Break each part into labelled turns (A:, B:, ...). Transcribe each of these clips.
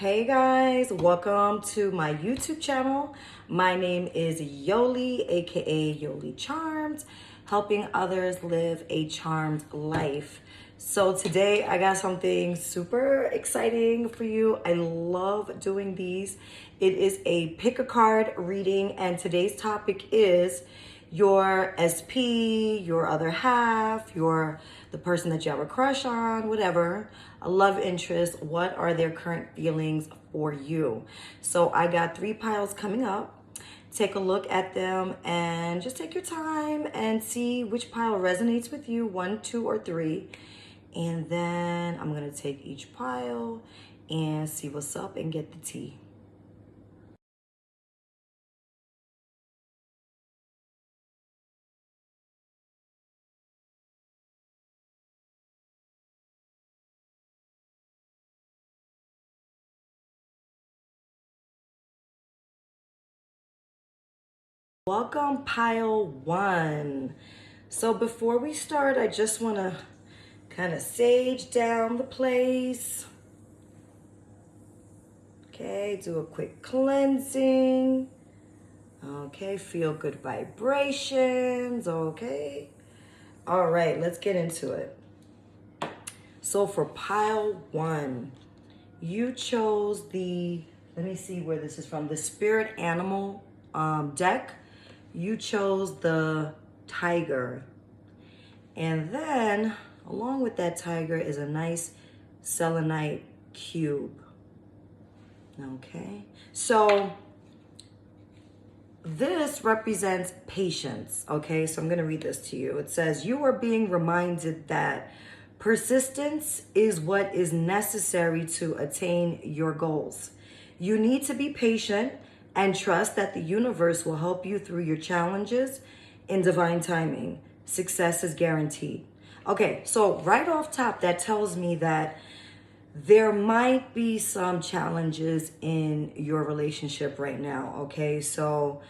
A: Hey guys, welcome to my YouTube channel. My name is Yolie, aka Yolie Charms, helping others live a charmed life. So today I got something super exciting for you. I love doing these. It is a pick a card reading, and today's topic is your SP, your other half, the person that you have a crush on, whatever, a love interest. What are their current feelings for you? So I got 3 piles coming up. Take a look at them and just take your time and see which pile resonates with you, 1, 2, or 3. And then I'm gonna take each pile and see what's up and get the tea. Welcome, pile 1. So before we start, I just want to kind of sage down the place. Okay, do a quick cleansing. Okay, feel good vibrations. Okay. All right, let's get into it. So for pile 1, you chose let me see where this is from, the Spirit Animal deck. You chose the tiger. And then along with that tiger is a nice selenite cube. Okay, so this represents patience. Okay, so I'm going to read this to you. It says, you are being reminded that persistence is what is necessary to attain your goals. You need to be patient and trust that the universe will help you through your challenges in divine timing. Success is guaranteed. Okay, so right off top, that tells me that there might be some challenges in your relationship right now. Okay, so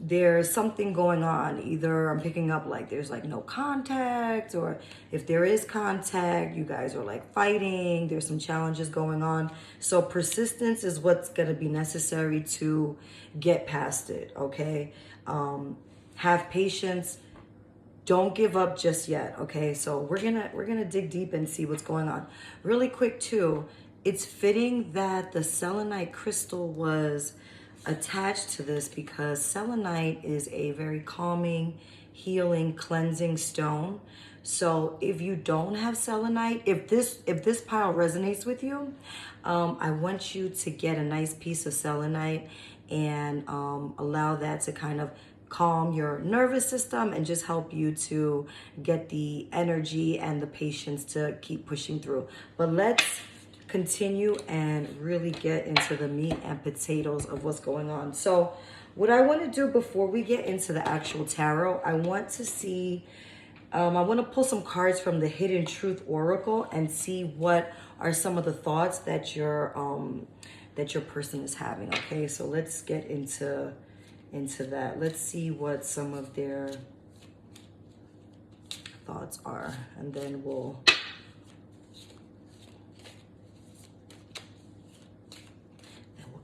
A: there's something going on. Either I'm picking up like there's like no contact, or if there is contact, you guys are like fighting. There's some challenges going on. So persistence is what's going to be necessary to get past it. Okay, have patience. Don't give up just yet. Okay, so we're gonna dig deep and see what's going on. Really quick too, it's fitting that the selenite crystal was attached to this because selenite is a very calming, healing, cleansing stone. So if you don't have selenite, if this pile resonates with you, I want you to get a nice piece of selenite and allow that to kind of calm your nervous system and just help you to get the energy and the patience to keep pushing through. But let's continue and really get into the meat and potatoes of what's going on. So what I want to do before we get into the actual tarot, I want to see, I want to pull some cards from the Hidden Truth Oracle and see what are some of the thoughts that your person is having. Okay, so let's get into that. Let's see what some of their thoughts are, and then we'll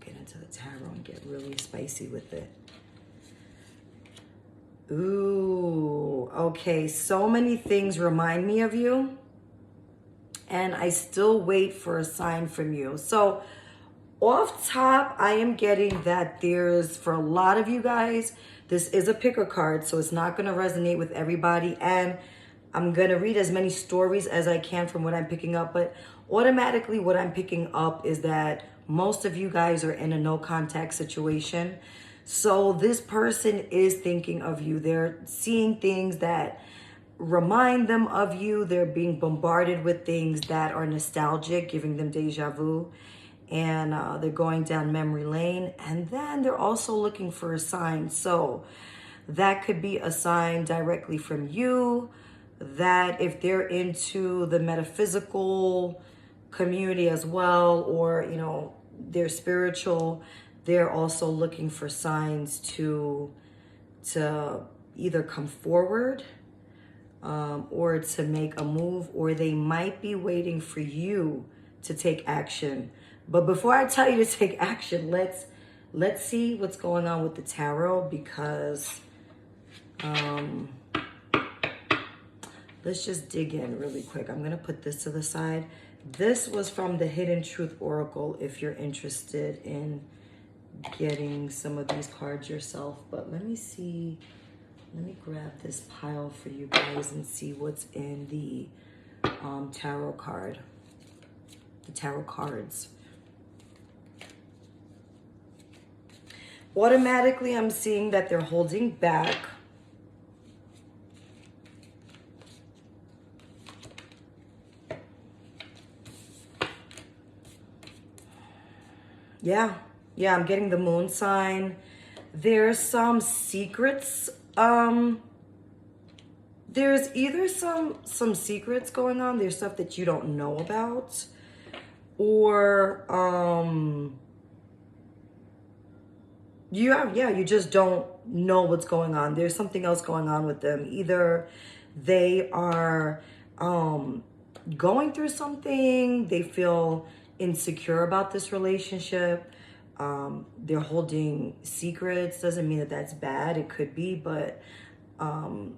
A: get into the tarot and get really spicy with it. Ooh, okay, so many things remind me of you, and I still wait for a sign from you. So off top, I am getting that there's, for a lot of you guys, this is a picker card, so it's not going to resonate with everybody. And I'm going to read as many stories as I can from what I'm picking up. But automatically what I'm picking up is that most of you guys are in a no contact situation. So this person is thinking of you. They're seeing things that remind them of you. They're being bombarded with things that are nostalgic, giving them deja vu. And they're going down memory lane, and then they're also looking for a sign. So that could be a sign directly from you, that if they're into the metaphysical community as well, or they're spiritual, they're also looking for signs to either come forward or to make a move, or they might be waiting for you to take action. But before I tell you to take action, let's see what's going on with the tarot, because let's just dig in really quick. I'm going to put this to the side. This was from the Hidden Truth Oracle if you're interested in getting some of these cards yourself. But let me see. Let me grab this pile for you guys and see what's in the tarot card. The tarot cards. Automatically, I'm seeing that they're holding back. Yeah, I'm getting the moon sign. There's some secrets. There's either some secrets going on. There's stuff that you don't know about, or you just don't know what's going on. There's something else going on with them. Either they are going through something, they feel insecure about this relationship, they're holding secrets. Doesn't mean that that's bad, it could be, but I'm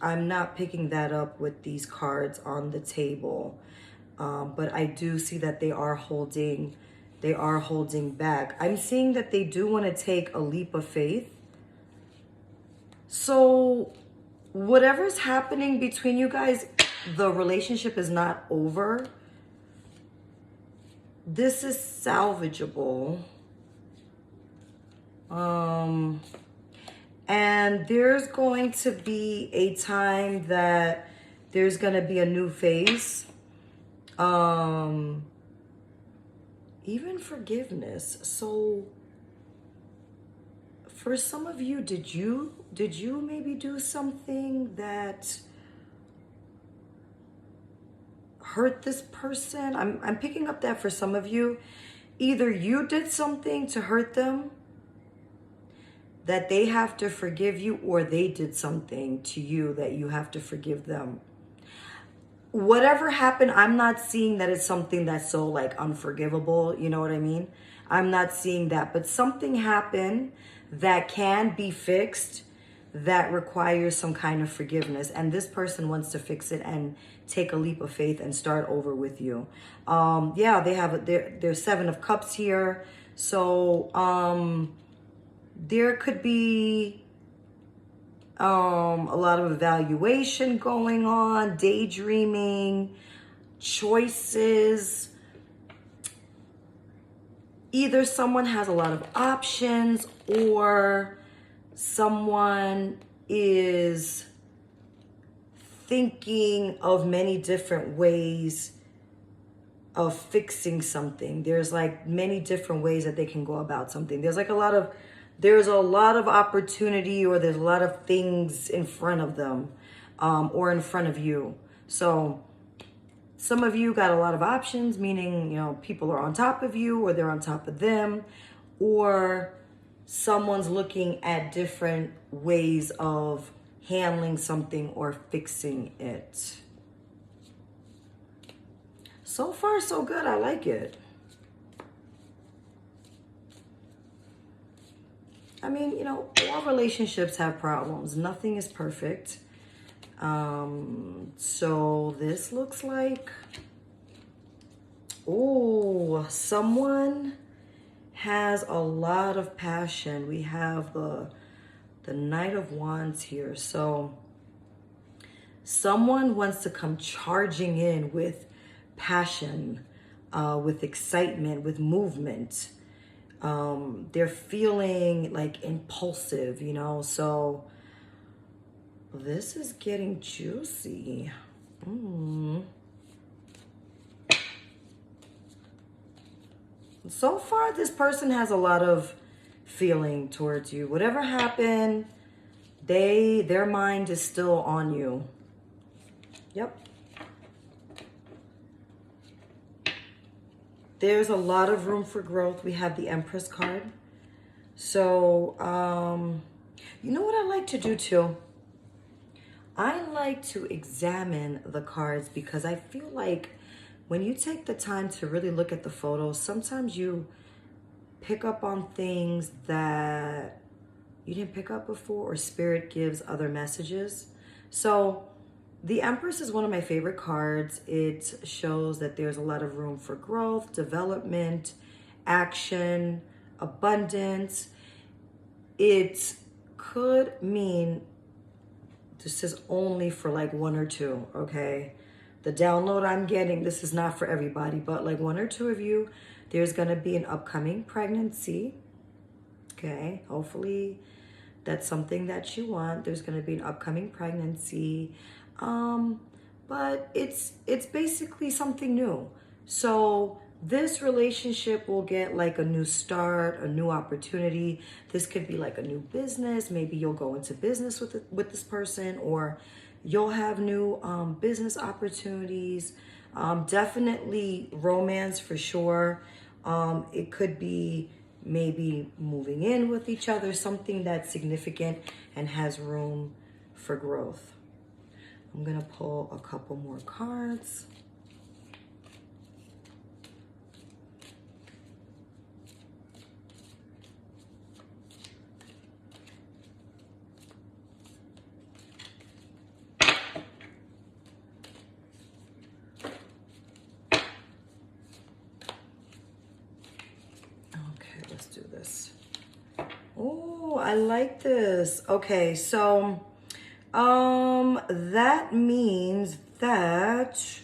A: not picking that up with these cards on the table. But I do see that they are holding back. I'm seeing that they do want to take a leap of faith. So whatever's happening between you guys, the relationship is not over. This is salvageable. And there's going to be a time that there's going to be a new phase. Even forgiveness. So for some of you, did you maybe do something that hurt this person? I'm picking up that for some of you, either you did something to hurt them that they have to forgive you, or they did something to you that you have to forgive them. Whatever happened, I'm not seeing that it's something that's so like unforgivable, you know what I mean? I'm not seeing that, but something happened that can be fixed, that requires some kind of forgiveness, and this person wants to fix it and take a leap of faith and start over with you. Yeah, they have there's 7 of Cups here, so there could be a lot of evaluation going on, daydreaming, choices. Either someone has a lot of options, or someone is thinking of many different ways of fixing something. There's like many different ways that they can go about something. There's a lot of opportunity, or there's a lot of things in front of them, or in front of you. So some of you got a lot of options, meaning, you know, people are on top of you, or they're on top of them, or someone's looking at different ways of handling something or fixing it. So far, so good. I like it. I mean, you know, all relationships have problems. Nothing is perfect. So this looks like, oh, someone has a lot of passion. We have the Knight of Wands here. So someone wants to come charging in with passion, with excitement, with movement. They're feeling like impulsive, you know, so this is getting juicy. So far, this person has a lot of feeling towards you. Whatever happened, their mind is still on you. Yep. There's a lot of room for growth. We have the Empress card. So, you know what I like to do too? I like to examine the cards, because I feel like when you take the time to really look at the photos, sometimes you pick up on things that you didn't pick up before, or spirit gives other messages. So the Empress is one of my favorite cards. It shows that there's a lot of room for growth, development, action, abundance. It could mean this is only for like one or two, okay? The download I'm getting, this is not for everybody, but like one or two of you, there's gonna be an upcoming pregnancy, okay? Hopefully that's something that you want. There's gonna be an upcoming pregnancy. But it's basically something new. So this relationship will get like a new start, a new opportunity. This could be like a new business. Maybe you'll go into business with this person, or you'll have new business opportunities. Definitely romance for sure. It could be maybe moving in with each other, something that's significant and has room for growth. I'm gonna pull a couple more cards. Okay, let's do this. Oh, I like this. Okay, so that means that,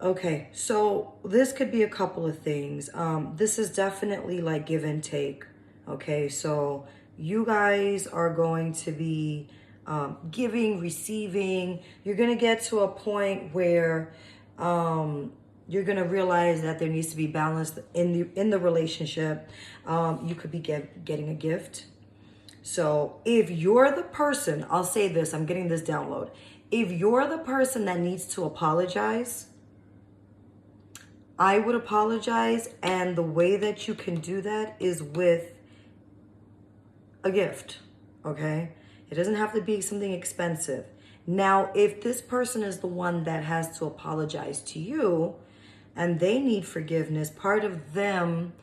A: okay, so this could be a couple of things. This is definitely like give and take. Okay, so you guys are going to be giving, receiving. You're going to get to a point where you're going to realize that there needs to be balance in the relationship. You could be getting a gift. So if you're the person, I'll say this, I'm getting this download. If you're the person that needs to apologize, I would apologize. And the way that you can do that is with a gift, okay? It doesn't have to be something expensive. Now, if this person is the one that has to apologize to you and they need forgiveness, part of them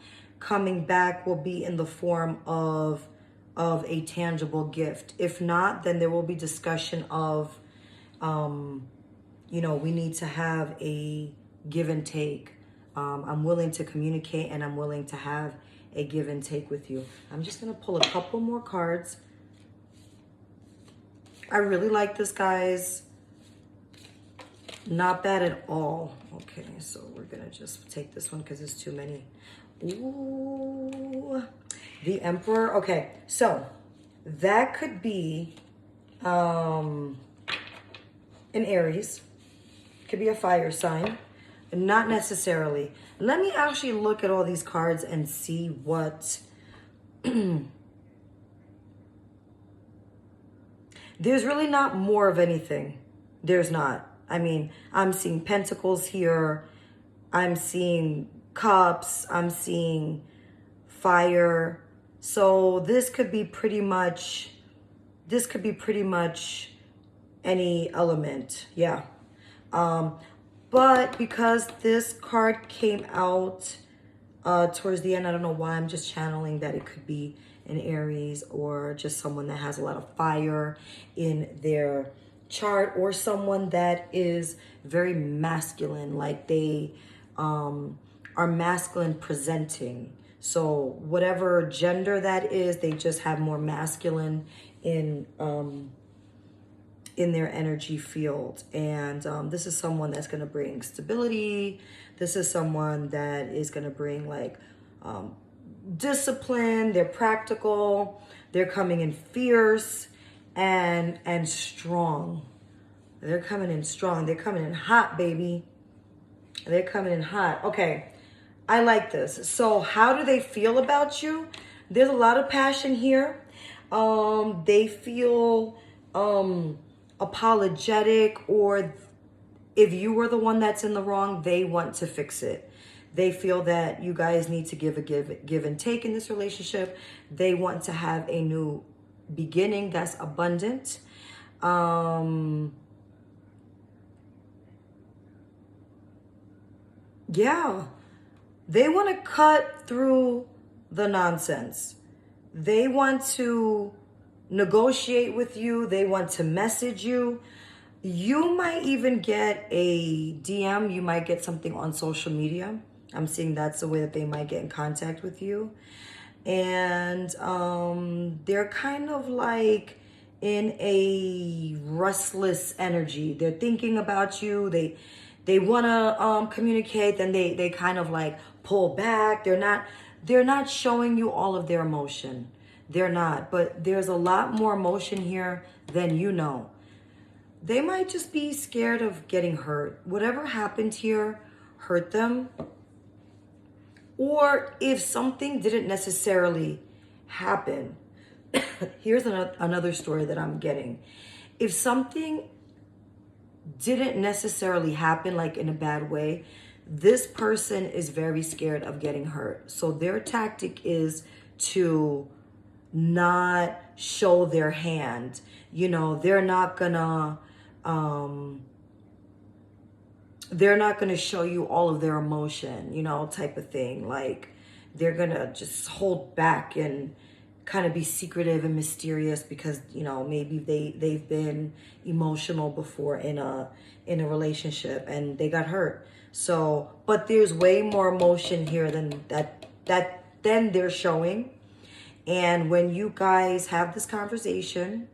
A: coming back will be in the form of a tangible gift. If not, then there will be discussion of, you know, we need to have a give and take. I'm willing to communicate and I'm willing to have a give and take with you. I'm just gonna pull a couple more cards. I really like this, guys. Not bad at all. Okay, so we're gonna just take this one because there's too many. Ooh. The Emperor. Okay, so that could be an Aries. Could be a fire sign. Not necessarily. Let me actually look at all these cards and see what... There's really not more of anything. There's not. I mean, I'm seeing pentacles here. I'm seeing cups. I'm seeing fire. So this could be pretty much any element. Yeah. But because this card came out towards the end, I don't know why, I'm just channeling that it could be an Aries or just someone that has a lot of fire in their chart, or someone that is very masculine, like they are masculine presenting. So whatever gender that is, they just have more masculine in their energy field. And this is someone that's going to bring stability. This is someone that is going to bring like discipline. They're practical. They're coming in fierce and strong. They're coming in strong. They're coming in hot, baby. They're coming in hot. Okay, I like this. So how do they feel about you? There's a lot of passion here. They feel apologetic, or if you were the one that's in the wrong, they want to fix it. They feel that you guys need to give and take in this relationship. They want to have a new beginning that's abundant. Yeah. They want to cut through the nonsense. They want to negotiate with you. They want to message you. You might even get a DM. You might get something on social media. I'm seeing that's the way that they might get in contact with you. And they're kind of like in a restless energy. They're thinking about you. They want to communicate, then they kind of like pull back. They're not showing you all of their emotion. They're not, but there's a lot more emotion here than you know. They might just be scared of getting hurt. Whatever happened here hurt them. Or if something didn't necessarily happen, here's another story that I'm getting. If something didn't necessarily happen, like in a bad way, this person is very scared of getting hurt. So their tactic is to not show their hand. You know, they're not gonna show you all of their emotion, you know, type of thing. Like they're gonna just hold back and kind of be secretive and mysterious because, you know, maybe they've been emotional before in a relationship and they got hurt. So, but there's way more emotion here than than they're showing. And when you guys have this conversation,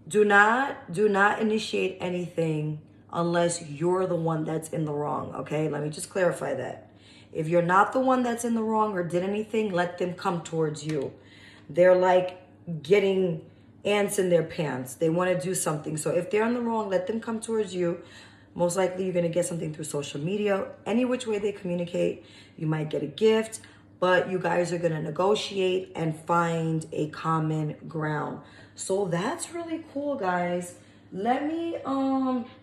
A: do not initiate anything unless you're the one that's in the wrong, okay? Let me just clarify that. If you're not the one that's in the wrong or did anything, let them come towards you. They're like getting ants in their pants. They want to do something. So if they're in the wrong, let them come towards you. Most likely you're going to get something through social media. Any which way they communicate, you might get a gift, but you guys are going to negotiate and find a common ground. So that's really cool, guys. Let me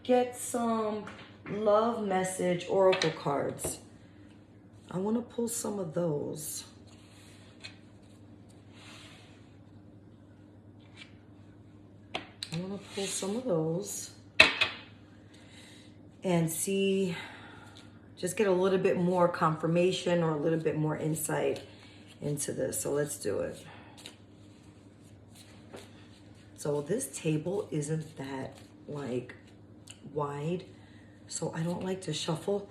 A: get some love message oracle cards. I want to pull some of those. I want to pull some of those and see, just get a little bit more confirmation or a little bit more insight into this. So let's do it. So this table isn't that like wide, so I don't like to shuffle.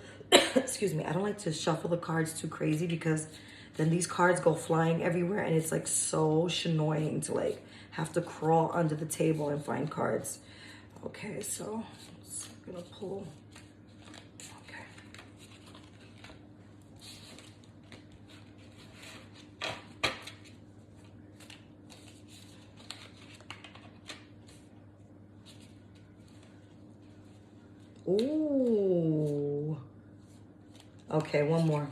A: Excuse me, I don't like to shuffle the cards too crazy because then these cards go flying everywhere and it's like so annoying to like have to crawl under the table and find cards. Okay, so I'm gonna pull. Okay. Ooh. Okay, one more.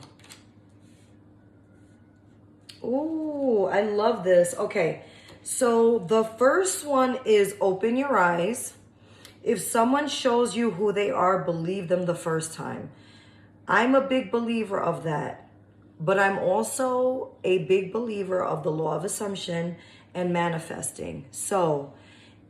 A: Ooh, I love this. Okay, so the first one is open your eyes. If someone shows you who they are, believe them the first time. I'm a big believer of that, but I'm also a big believer of the law of assumption and manifesting. So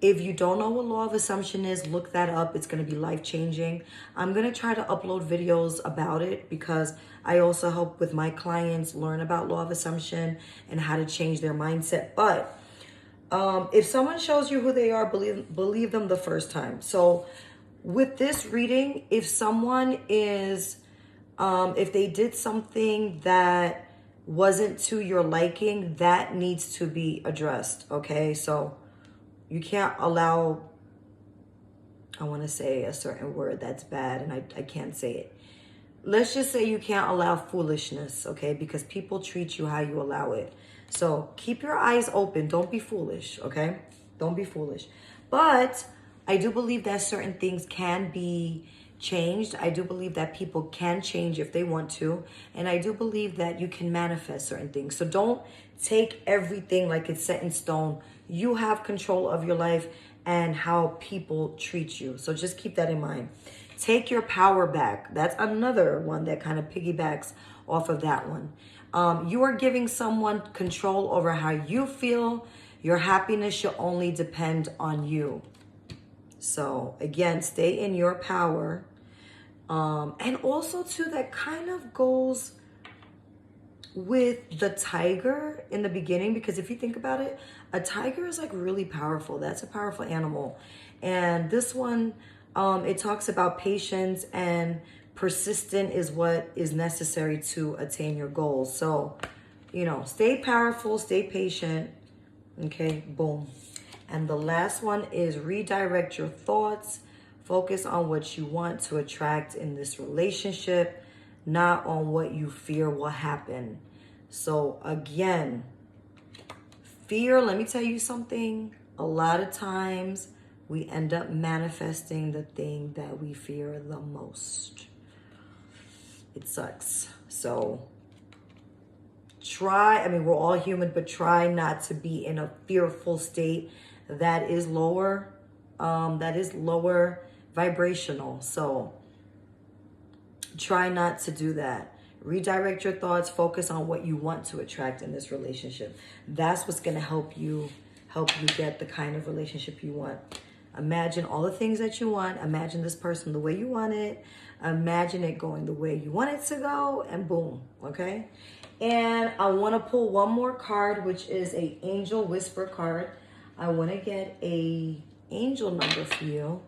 A: if you don't know what law of assumption is, look that up. It's going to be life-changing. I'm going to try to upload videos about it because I also help with my clients learn about law of assumption and how to change their mindset. But if someone shows you who they are, believe them the first time. So with this reading, if someone is, if they did something that wasn't to your liking, that needs to be addressed, okay? So you can't allow, I want to say a certain word that's bad and I can't say it. Let's just say you can't allow foolishness, okay? Because people treat you how you allow it. So keep your eyes open. Don't be foolish, okay? Don't be foolish. But I do believe that certain things can be changed. I do believe that people can change if they want to. And I do believe that you can manifest certain things. So don't take everything like it's set in stone. You have control of your life and how people treat you. So just keep that in mind. Take your power back. That's another one that kind of piggybacks off of that one. You are giving someone control over how you feel. Your happiness should only depend on you. So again, stay in your power. And also too, that kind of goes with the tiger in the beginning, because if you think about it, a tiger is like really powerful. That's a powerful animal. And this one, it talks about patience, and persistent is what is necessary to attain your goals. So, you know, stay powerful, stay patient. Okay, boom. And the last one is redirect your thoughts. Focus on what you want to attract in this relationship, not on what you fear will happen. So again, fear, let me tell you something. A lot of times we end up manifesting the thing that we fear the most. It sucks. So try, I mean, we're all human, but try not to be in a fearful state that is lower vibrational. So try not to do that. Redirect your thoughts, focus on what you want to attract in this relationship. That's what's going to help you get the kind of relationship you want. Imagine all the things that you want. Imagine this person the way you want it. Imagine it going the way you want it to go, and boom, okay? And I want to pull one more card, which is a angel whisper card. I want to get a angel number for you,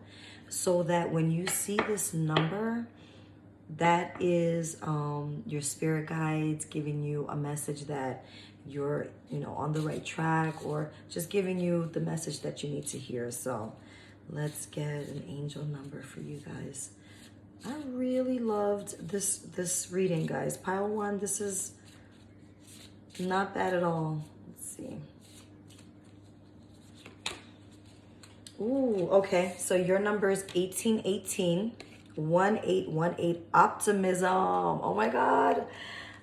A: so that when you see this number, that is your spirit guides giving you a message that you're, you know, on the right track, or just giving you the message that you need to hear. So let's get an angel number for you guys. I really loved this reading, guys. Pile 1, this is not bad at all. Let's see. Ooh, okay. So your number is 1818, 1818, optimism. Oh my God.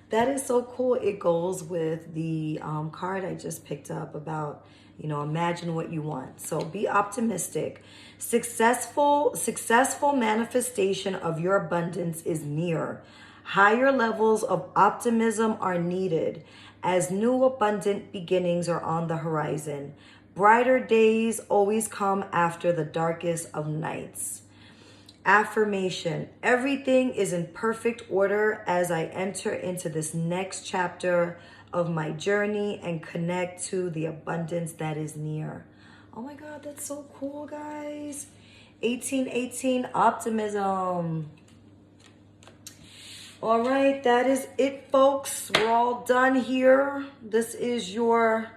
A: That is so cool. It goes with the card I just picked up about, you know, imagine what you want. So be optimistic. Successful manifestation of your abundance is near. Higher levels of optimism are needed as new abundant beginnings are on the horizon. Brighter days always come after the darkest of nights. Affirmation: everything is in perfect order as I enter into this next chapter of my journey and connect to the abundance that is near. Oh my God, that's so cool, guys. 1818, optimism. All right, that is it, folks. We're all done here. This is your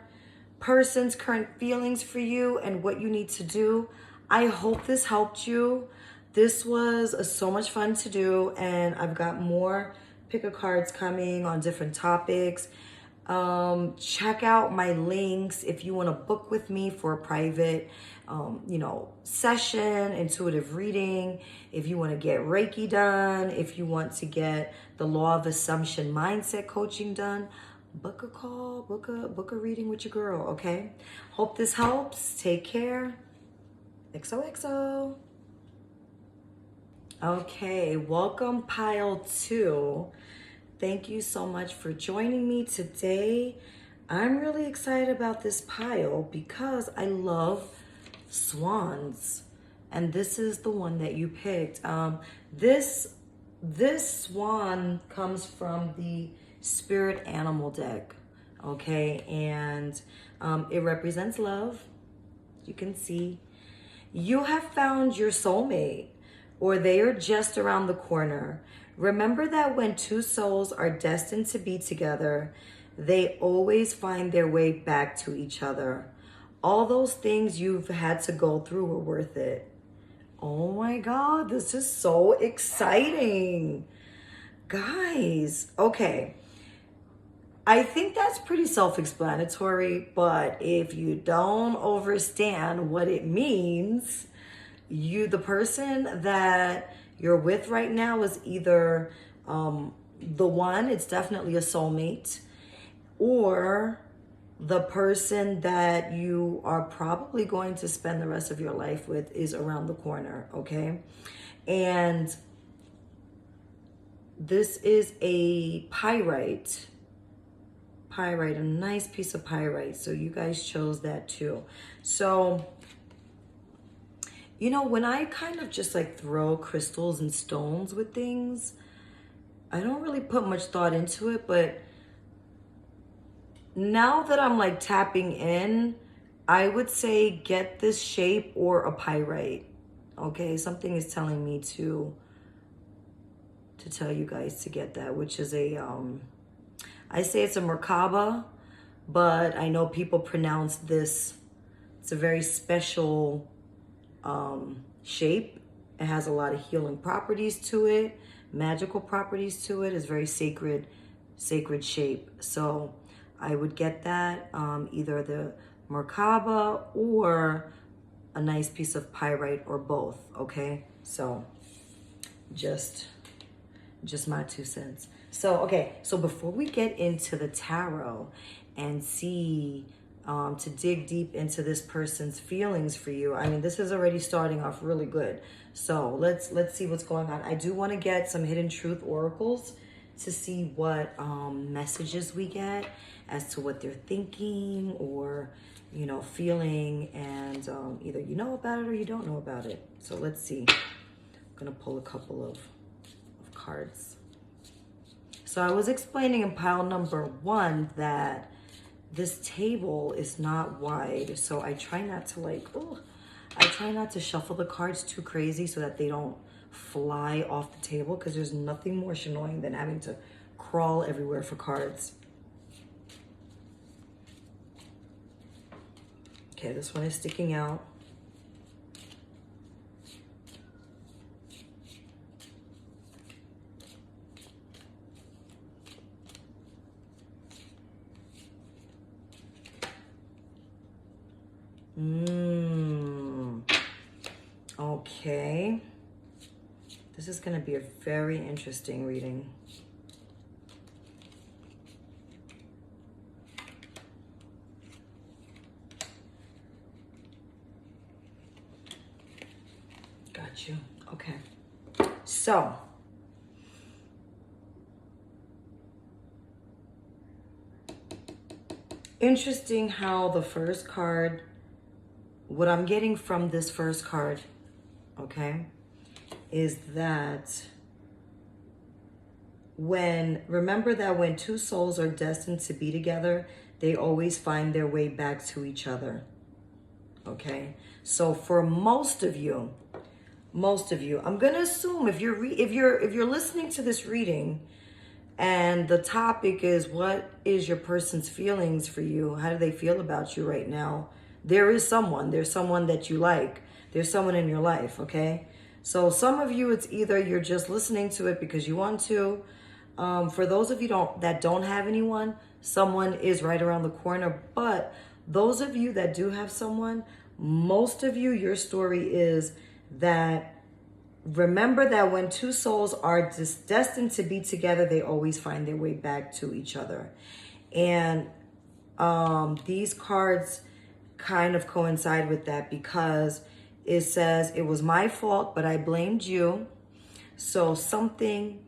A: person's current feelings for you and what you need to do. I hope this helped you. This was so much fun to do, and I've got more pick-a-cards coming on different topics. Check out my links if you want to book with me for a private, session, intuitive reading. If you want to get Reiki done, if you want to get the Law of Assumption mindset coaching done, book a call, book a reading with your girl, okay? Hope this helps. Take care. XOXO. Okay, welcome pile 2. Thank you so much for joining me today. I'm really excited about this pile because I love swans. And this is the one that you picked. This swan comes from the Spirit Animal deck, okay? And it represents love. You can see. You have found your soulmate, or they are just around the corner. Remember that when two souls are destined to be together, they always find their way back to each other. All those things you've had to go through were worth it. Oh my God, this is so exciting. Guys, okay. I think that's pretty self-explanatory, but if you don't understand what it means, the person that you're with right now is either the one, it's definitely a soulmate, or the person that you are probably going to spend the rest of your life with is around the corner, okay? And this is a pyrite, a nice piece of pyrite. So you guys chose that too. So You know, when I kind of just like throw crystals and stones with things, I don't really put much thought into it, but now that I'm like tapping in, I would say get this shape or a pyrite. Okay, something is telling me to tell you guys to get that, which is a I say it's a Merkaba, but I know people pronounce this, it's a very special shape. It has a lot of healing properties to it, magical properties to it. It's very sacred shape. So I would get that, either the Merkaba or a nice piece of pyrite or both, okay? So just my 2 cents. So, okay, so before we get into the tarot and see, to dig deep into this person's feelings for you, I mean, this is already starting off really good. So let's see what's going on. I do want to get some hidden truth oracles to see what messages we get as to what they're thinking or, you know, feeling, and either you know about it or you don't know about it. So let's see. I'm gonna pull a couple of cards. So I was explaining in pile number 1 that this table is not wide, so I try not to I try not to shuffle the cards too crazy so that they don't fly off the table, because there's nothing more annoying than having to crawl everywhere for cards. Okay, this one is sticking out. Okay. This is going to be a very interesting reading. Got you. Okay. So, interesting how the first card, what I'm getting from this first card, okay, is that remember that when 2 souls are destined to be together, they always find their way back to each other. Okay, so for most of you, I'm gonna assume if you're listening to this reading, and the topic is what is your person's feelings for you? How do they feel about you right now? There's someone that you like. There's someone in your life, okay? So some of you, it's either you're just listening to it because you want to. For those of you that don't have anyone, someone is right around the corner. But those of you that do have someone, most of you, your story is that remember that when 2 souls are destined to be together, they always find their way back to each other. And these cards kind of coincide with that, because it says, it was my fault, but I blamed you. So something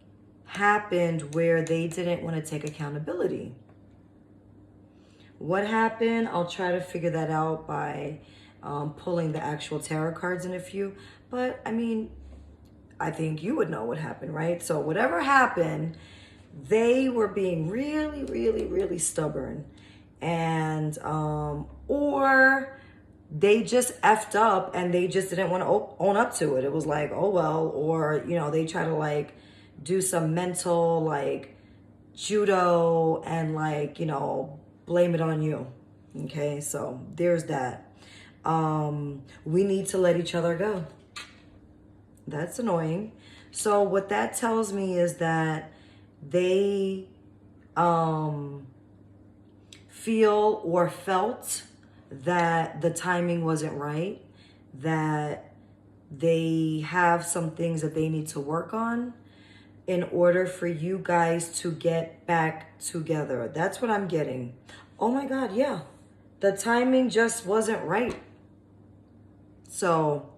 A: happened where they didn't want to take accountability. What happened? I'll try to figure that out by pulling the actual tarot cards in a few. But I mean, I think you would know what happened, right? So whatever happened, they were being really, really, really stubborn. And, or they just effed up and they just didn't want to own up to it. It was like, oh, well, or, you know, they try to like do some mental like judo and like, you know, blame it on you. Okay, so there's that. We need to let each other go. That's annoying. So what that tells me is that they feel or felt that the timing wasn't right, that they have some things that they need to work on in order for you guys to get back together. That's what I'm getting. Oh my God, yeah. The timing just wasn't right. So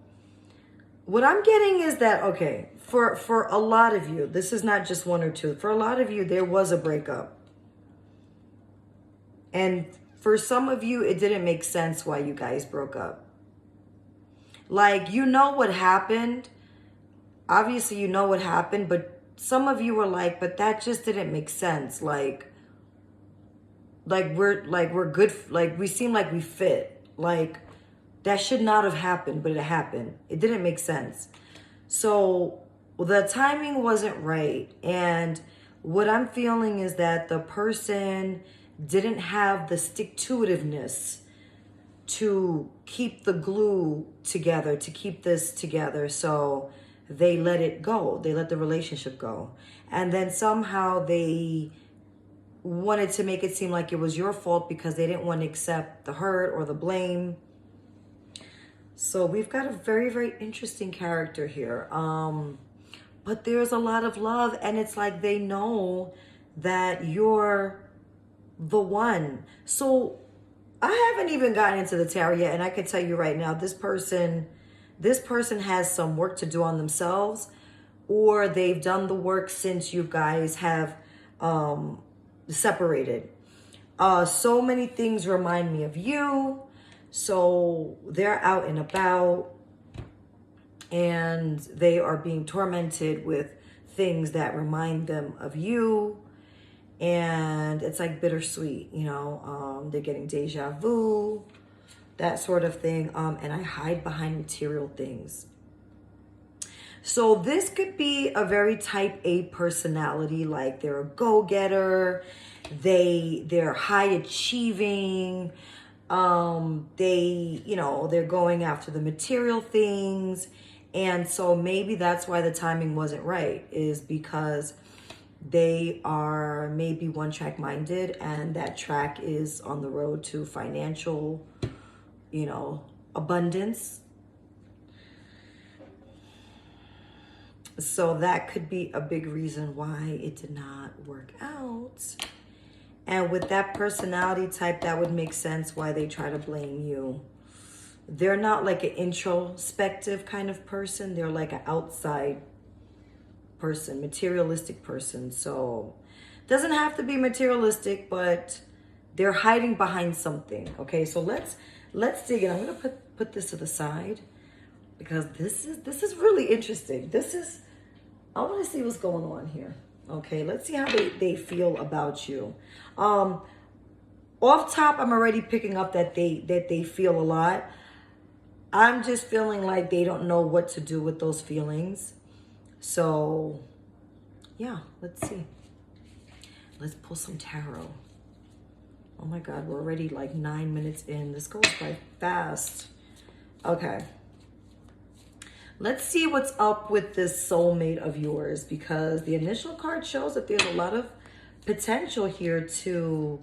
A: what I'm getting is that, okay, for a lot of you, this is not just 1 or 2. For a lot of you, there was a breakup. And for some of you, it didn't make sense why you guys broke up. Like, you know what happened. Obviously, you know what happened, but some of you were like, but that just didn't make sense. We're good. Like, we seem like we fit. Like, that should not have happened, but it happened. It didn't make sense. So the timing wasn't right. And what I'm feeling is that the person didn't have the stick-to-itiveness to keep the glue together, to keep this together. So they let it go. They let the relationship go. And then somehow they wanted to make it seem like it was your fault because they didn't want to accept the hurt or the blame. So we've got a very, very interesting character here. But there's a lot of love, and it's like they know that you're the one. So I haven't even gotten into the tarot yet, and I can tell you right now, this person has some work to do on themselves, or they've done the work since you guys have separated. So many things remind me of you. So they're out and about, and they are being tormented with things that remind them of you. And it's like bittersweet, you know. They're getting deja vu, that sort of thing. And I hide behind material things. So this could be a very type A personality. Like, they're a go-getter. They're high achieving. They're going after the material things. And so maybe that's why the timing wasn't right, is because they are maybe one-track minded, and that track is on the road to financial, abundance. So that could be a big reason why it did not work out. And with that personality type, that would make sense why they try to blame you. They're not like an introspective kind of person. They're like an outside person, materialistic person. So doesn't have to be materialistic, but they're hiding behind something. Okay, so let's dig in. I'm gonna put this to the side because this is really interesting. I want to see what's going on here. Okay, let's see how they feel about you. Off top, I'm already picking up that they feel a lot. I'm just feeling like they don't know what to do with those feelings. So, yeah, let's see. Let's pull some tarot. Oh my God, we're already like 9 minutes in. This goes by fast. Okay. Let's see what's up with this soulmate of yours, because the initial card shows that there's a lot of potential here to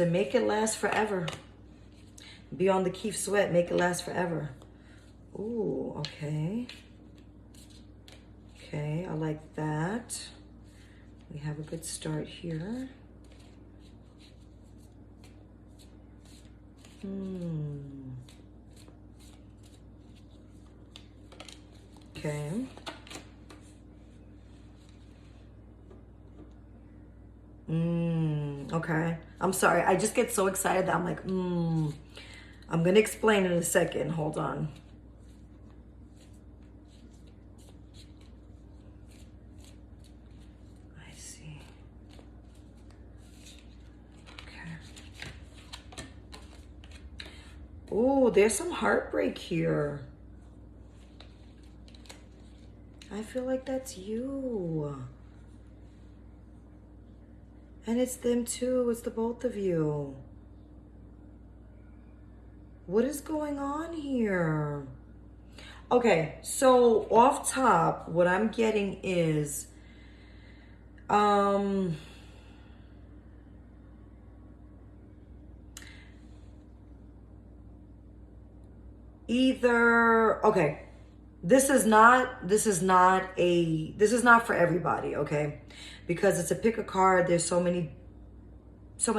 A: make it last forever. Be on the Keith Sweat, make it last forever. Ooh, okay. Okay, I like that. We have a good start here. Okay. Okay. I'm sorry. I just get so excited that I'm like, I'm going to explain in a second. Hold on. I see. Okay. Oh, there's some heartbreak here. I feel like that's you. And it's them too. It's the both of you. What is going on here? Okay, so off top, what I'm getting is either, okay, this is not for everybody, okay? Because it's a pick a card. There's so many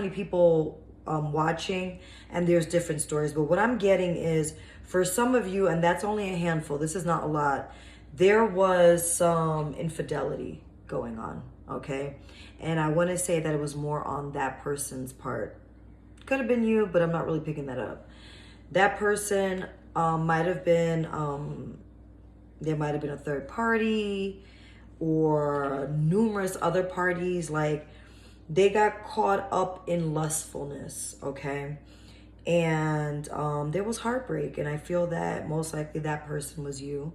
A: people watching, and there's different stories. But what I'm getting is, for some of you, and that's only a handful, this is not a lot, there was some infidelity going on, okay? And I want to say that it was more on that person's part, could have been you, but I'm not really picking that up. That person might have been, there might have been a third party or numerous other parties. Like, they got caught up in lustfulness, okay? And there was heartbreak, and I feel that most likely that person was you.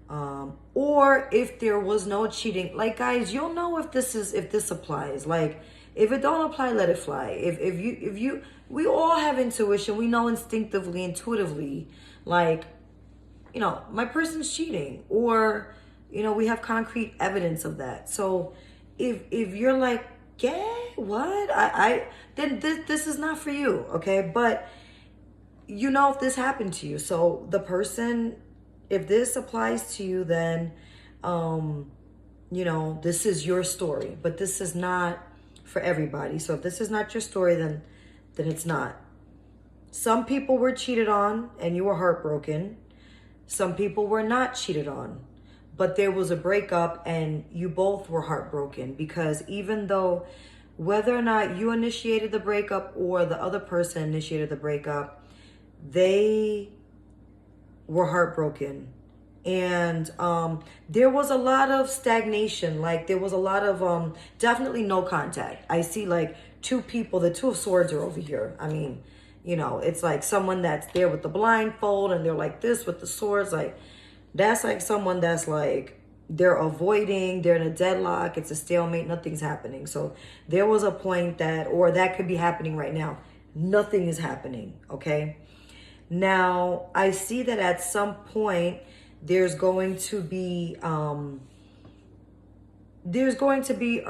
A: Or if there was no cheating, like, guys, you'll know if this applies. Like, if it don't apply, let it fly. If you we all have intuition. We know instinctively, intuitively, like, you know, my person's cheating, or, you know, we have concrete evidence of that. So if you're like, yeah, what? Then this is not for you, okay? But you know if this happened to you. So the person, if this applies to you, then you know, this is your story. But this is not for everybody. So if this is not your story, then it's not. Some people were cheated on and you were heartbroken. Some people were not cheated on, but there was a breakup and you both were heartbroken, because even though, whether or not you initiated the breakup or the other person initiated the breakup, they were heartbroken. And there was a lot of stagnation. Like, there was a lot of definitely no contact. I see like two people, the Two of Swords are over here. I mean, you know, it's like someone that's there with the blindfold and they're like this with the swords. Like, that's like someone that's like, they're avoiding, they're in a deadlock, it's a stalemate, nothing's happening. So there was a point that, or that could be happening right now, nothing is happening, okay? Now, I see that at some point, there's going to be a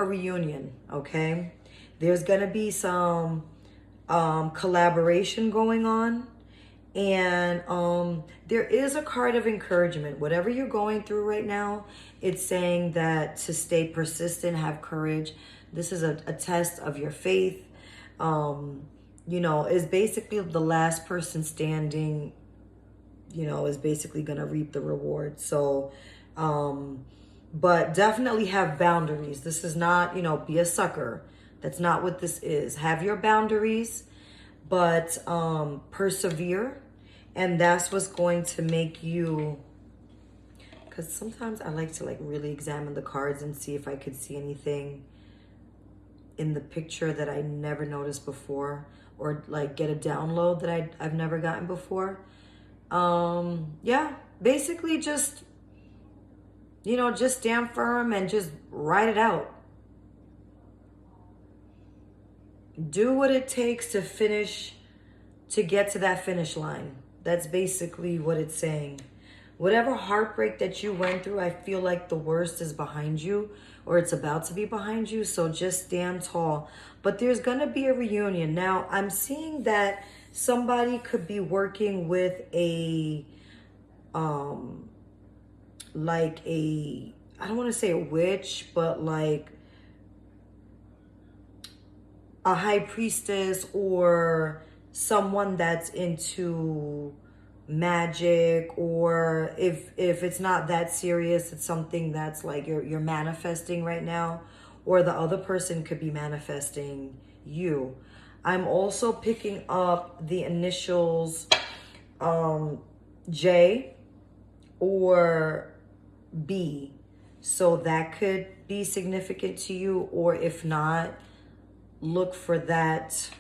A: reunion, okay? There's going to be some collaboration going on. And there is a card of encouragement. Whatever you're going through right now, it's saying that to stay persistent, have courage. This is a test of your faith. You know, is basically the last person standing, you know, is basically going to reap the reward. So, but definitely have boundaries. This is not, you know, be a sucker. That's not what this is. Have your boundaries, but persevere. And that's what's going to make you, because sometimes I like to like really examine the cards and see if I could see anything in the picture that I never noticed before, or like get a download that I've never gotten before. Yeah, basically just, you know, just stand firm and just ride it out. Do what it takes to finish, to get to that finish line. That's basically what it's saying. Whatever heartbreak that you went through, I feel like the worst is behind you, or it's about to be behind you. So just stand tall. But there's going to be a reunion. Now, I'm seeing that somebody could be working with a, like a, I don't want to say a witch, but like a high priestess, or someone that's into magic, or if it's not that serious, it's something that's like you're manifesting right now, or the other person could be manifesting you. I'm also picking up the initials J or B, so that could be significant to you, or if not, look for that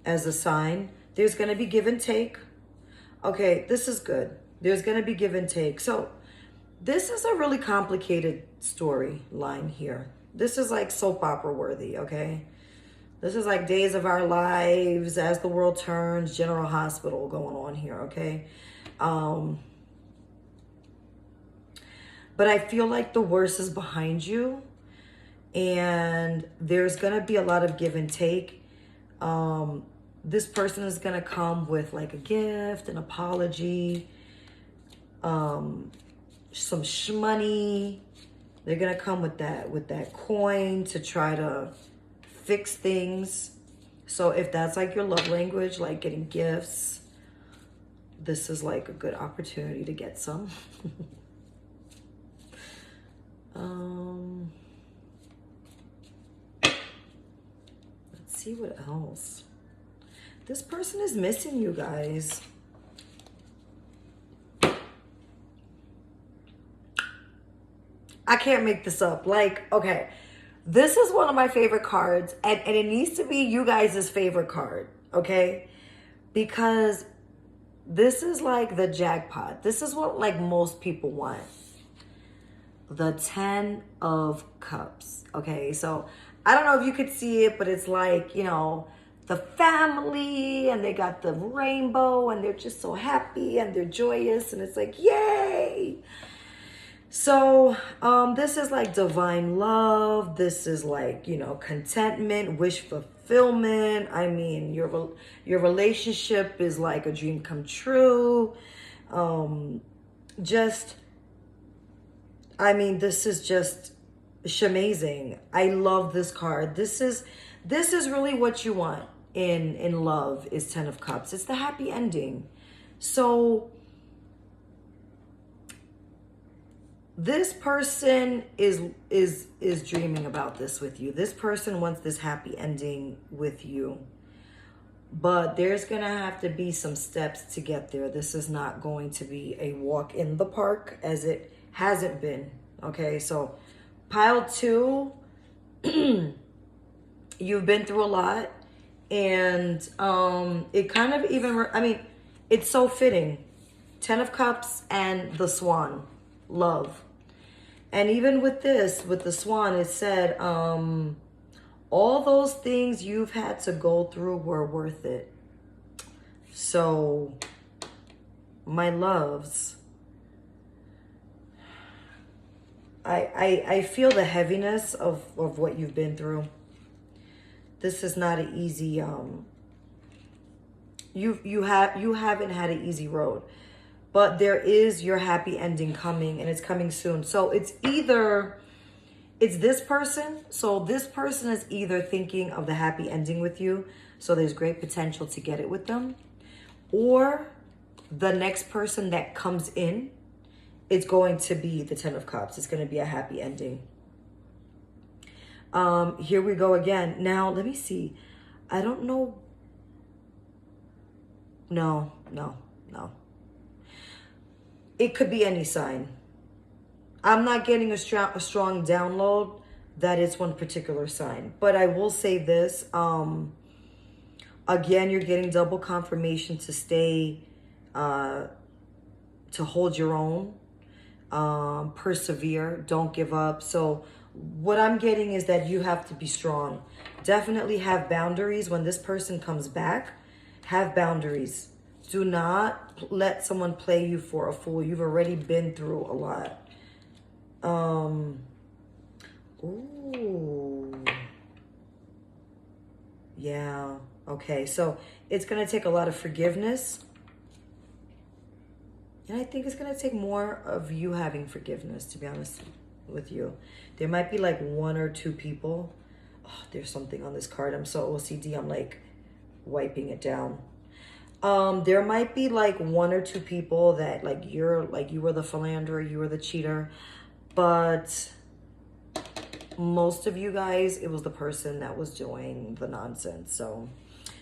A: as a sign. There's going to be give and take. Okay, this is good. There's going to be give and take. So this is a really complicated storyline here. This is like soap opera worthy, okay? This is like Days of Our Lives, As the World Turns, General Hospital going on here, okay? But I feel like the worst is behind you, and there's going to be a lot of give and take. This person is going to come with like a gift, an apology, some shmoney. They're going to come with that coin to try to fix things. So if that's like your love language, like getting gifts, this is like a good opportunity to get some. Let's see what else. This person is missing you guys. I can't make this up. Like, okay, this is one of my favorite cards, and it needs to be you guys' favorite card, okay? Because this is like the jackpot. This is what like most people want. The 10 of Cups. Okay, so I don't know if you could see it, but it's like, you know, the family, and they got the rainbow, and they're just so happy, and they're joyous, and it's like, yay! So this is like divine love. This is like, you know, contentment, wish fulfillment. I mean, your relationship is like a dream come true. Just, I mean, this is just amazing. I love this card. This is really what you want in love, is 10 of Cups. It's the happy ending. So this person is dreaming about this with you. This person wants this happy ending with you. But there's going to have to be some steps to get there. This is not going to be a walk in the park, as it hasn't been. Okay, so pile 2, you've been through a lot. And it kind of even, I mean, it's so fitting. 10 of Cups and the Swan. Love. And even with this, with the Swan, it said, all those things you've had to go through were worth it. So, my loves, I feel the heaviness of what you've been through. This is not an easy, you haven't had an easy road. But there is your happy ending coming, and it's coming soon. So it's either, it's this person. So this person is either thinking of the happy ending with you, so there's great potential to get it with them. Or the next person that comes in, it's going to be the 10 of Cups. It's going to be a happy ending. Here we go again. Now, let me see. I don't know. No. It could be any sign. I'm not getting a strong download that it's one particular sign. But I will say this. Again, you're getting double confirmation to stay, to hold your own, persevere, don't give up. So what I'm getting is that you have to be strong. Definitely have boundaries. When this person comes back, have boundaries. Do not let someone play you for a fool. You've already been through a lot. Ooh. Yeah. Okay. So it's going to take a lot of forgiveness. And I think it's going to take more of you having forgiveness, to be honest with you. There might be like 1 or 2 people. Oh, there's something on this card. I'm so OCD. I'm like wiping it down. There might be like 1 or 2 people that like you were the philanderer, you were the cheater, but most of you guys, it was the person that was doing the nonsense. So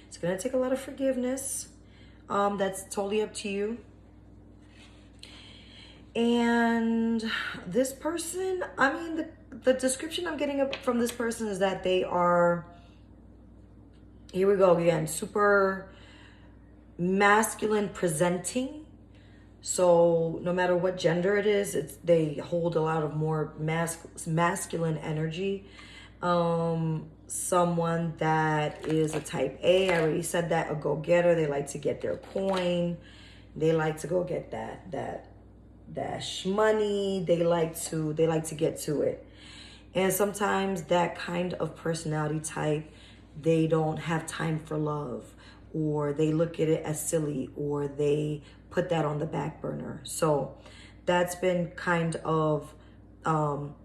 A: it's going to take a lot of forgiveness. That's totally up to you. And this person, I mean, the description I'm getting up from this person is that they are, here we go again, super masculine presenting. So no matter what gender it is, they hold a lot of more masculine energy. Someone that is a type A, I already said that, a go-getter. They like to get their coin. They like to go get that shmoney. They like to get to it. And sometimes that kind of personality type, they don't have time for love, or they look at it as silly, or they put that on the back burner. So that's been kind of,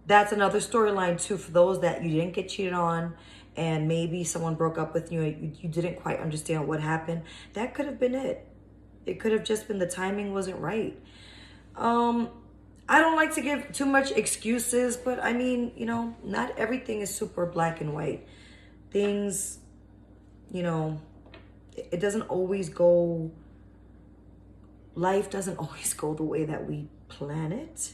A: that's another storyline too, for those that you didn't get cheated on, and maybe someone broke up with you, you didn't quite understand what happened. That could have been it. It could have just been the timing wasn't right. I don't like to give too much excuses, but I mean, you know, not everything is super black and white. Things, you know, it doesn't always go, life doesn't always go the way that we plan it,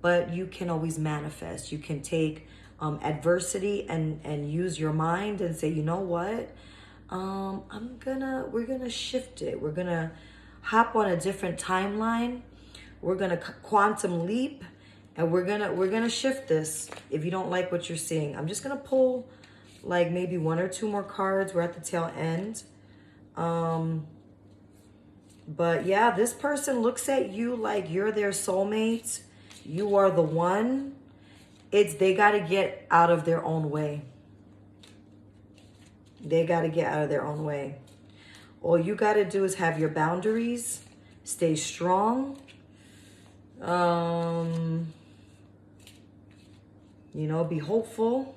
A: but you can always manifest. You can take adversity and use your mind and say, you know what? We're gonna shift it. We're gonna hop on a different timeline. We're gonna quantum leap, and we're gonna shift this. If you don't like what you're seeing, I'm just gonna pull like maybe 1 or 2 more cards. We're at the tail end. But yeah, this person looks at you like you're their soulmate. You are the one. They got to get out of their own way. They got to get out of their own way. All you got to do is have your boundaries, stay strong. You know, be hopeful.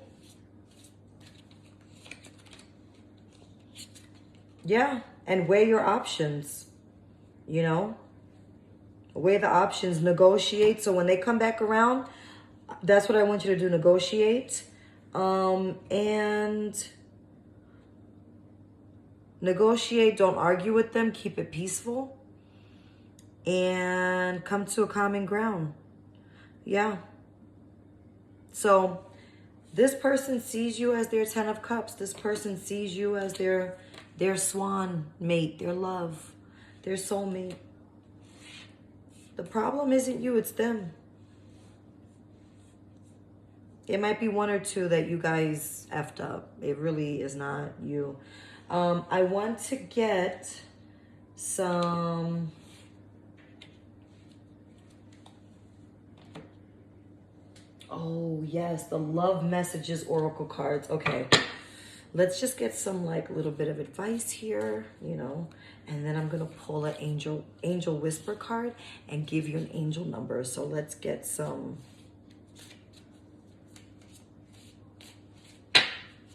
A: Yeah, and weigh your options. You know, weigh the options, negotiate. So when they come back around, that's what I want you to do, negotiate. And negotiate, don't argue with them, keep it peaceful. And come to a common ground. Yeah. So this person sees you as their 10 of cups. This person sees you as their swan mate, their love, their soulmate. The problem isn't you, it's them. It might be 1 or 2 that you guys effed up. It really is not you. I want to get some... Oh, yes, the love messages oracle cards. Okay, let's just get some like little bit of advice here, you know, and then I'm going to pull an angel whisper card and give you an angel number. So let's get some...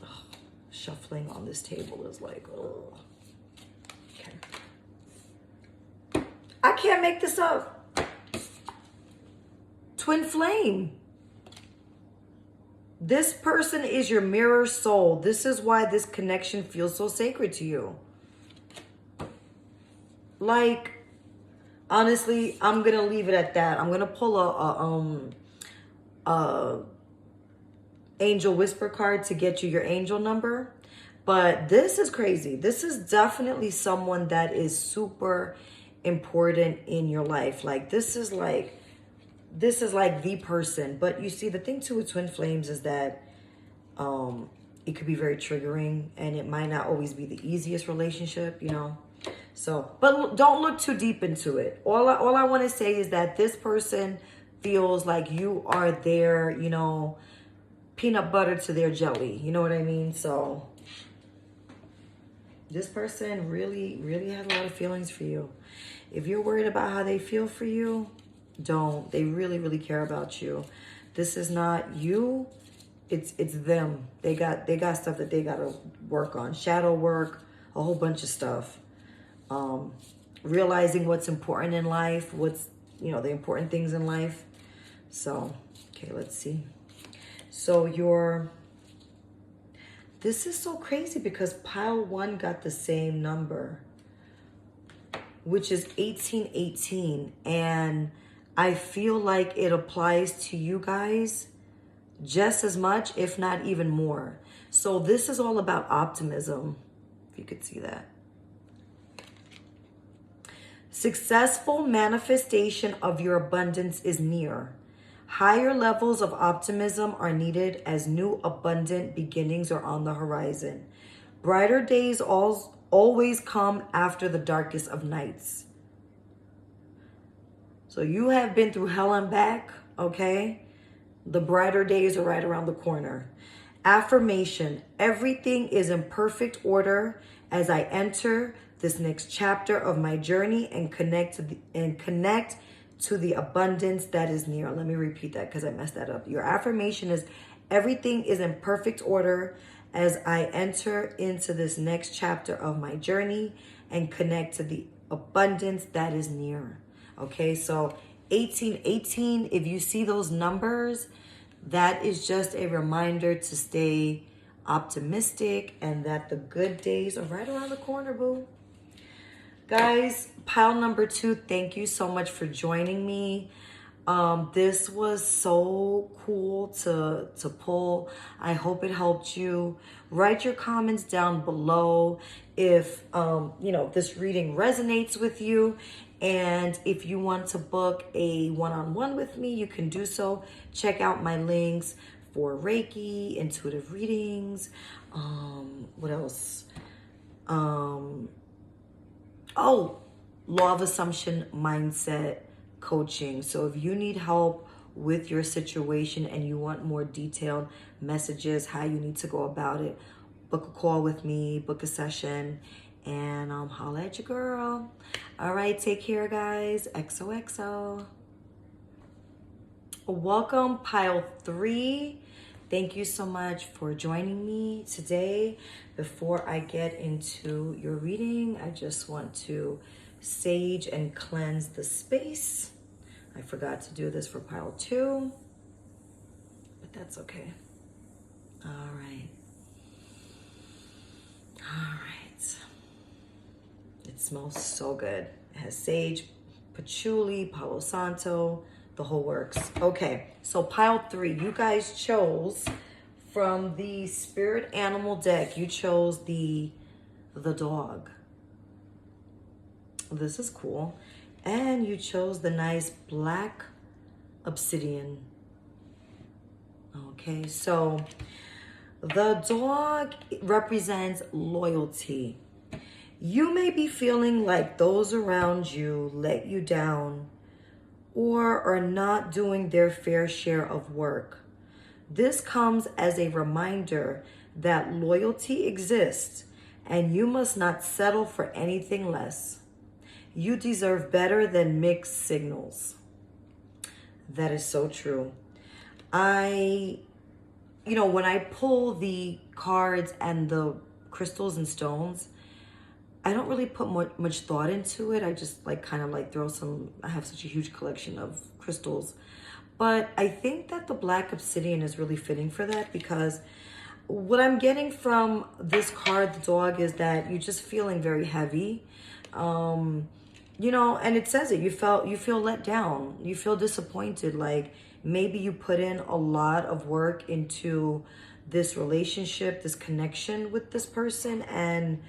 A: Oh, shuffling on this table is like, oh. Okay. I can't make this up. Twin flame. This person is your mirror soul. This is why this connection feels so sacred to you. Like, honestly, I'm going to leave it at that. I'm going to pull a angel whisper card to get you your angel number. But this is crazy. This is definitely someone that is super important in your life. Like, this is like the person. But you see, the thing too with twin flames is that it could be very triggering, and it might not always be the easiest relationship, you know. So, but don't look too deep into it. All I want to say is that this person feels like you are their, you know, peanut butter to their jelly. You know what I mean? So this person really, really has a lot of feelings for you. If you're worried about how they feel for you, don't. They really, really care about you. This is not you. It's them. They got stuff that they got to work on. Shadow work, a whole bunch of stuff. Realizing what's important in life, what's, you know, the important things in life. So, okay, let's see. So this is so crazy because pile 1 got the same number, which is 1818. And I feel like it applies to you guys just as much, if not even more. So this is all about optimism, if you could see that. Successful manifestation of your abundance is near. Higher levels of optimism are needed as new abundant beginnings are on the horizon. Brighter days always come after the darkest of nights. So you have been through hell and back, okay? The brighter days are right around the corner. Affirmation: everything is in perfect order as I enter this next chapter of my journey and connect to the abundance that is near. Let me repeat that because I messed that up. Your affirmation is everything is in perfect order as I enter into this next chapter of my journey and connect to the abundance that is near. Okay, so 1818, if you see those numbers, that is just a reminder to stay optimistic, and that the good days are right around the corner, boo. Guys, pile number 2, thank you so much for joining me. This was so cool to pull. I hope it helped you. Write your comments down below if this reading resonates with you, and if you want to book a one-on-one with me, you can do so. Check out my links for Reiki, intuitive readings. What else? Law of assumption mindset coaching. So if you need help with your situation and you want more detailed messages, how you need to go about it, book a call with me, book a session, and holla at your girl. All right, take care, guys. XOXO. Welcome, pile 3. Thank you so much for joining me today. Before I get into your reading, I just want to sage and cleanse the space. I forgot to do this for pile 2, but that's okay. All right. It smells so good. It has sage, patchouli, palo santo, the whole works. Okay, so pile 3, you guys chose from the spirit animal deck, you chose the dog. This is cool. And you chose the nice black obsidian. Okay, so the dog represents loyalty. You may be feeling like those around you let you down or are not doing their fair share of work. This comes as a reminder that loyalty exists and you must not settle for anything less. You deserve better than mixed signals. That is so true. When I pull the cards and the crystals and stones, I don't really put much thought into it. I just throw some, I have such a huge collection of crystals. But I think that the black obsidian is really fitting for that, because what I'm getting from this card, the dog, is that you're just feeling very heavy. And it says it, you feel let down. You feel disappointed. Like maybe you put in a lot of work into this relationship, this connection with this person, and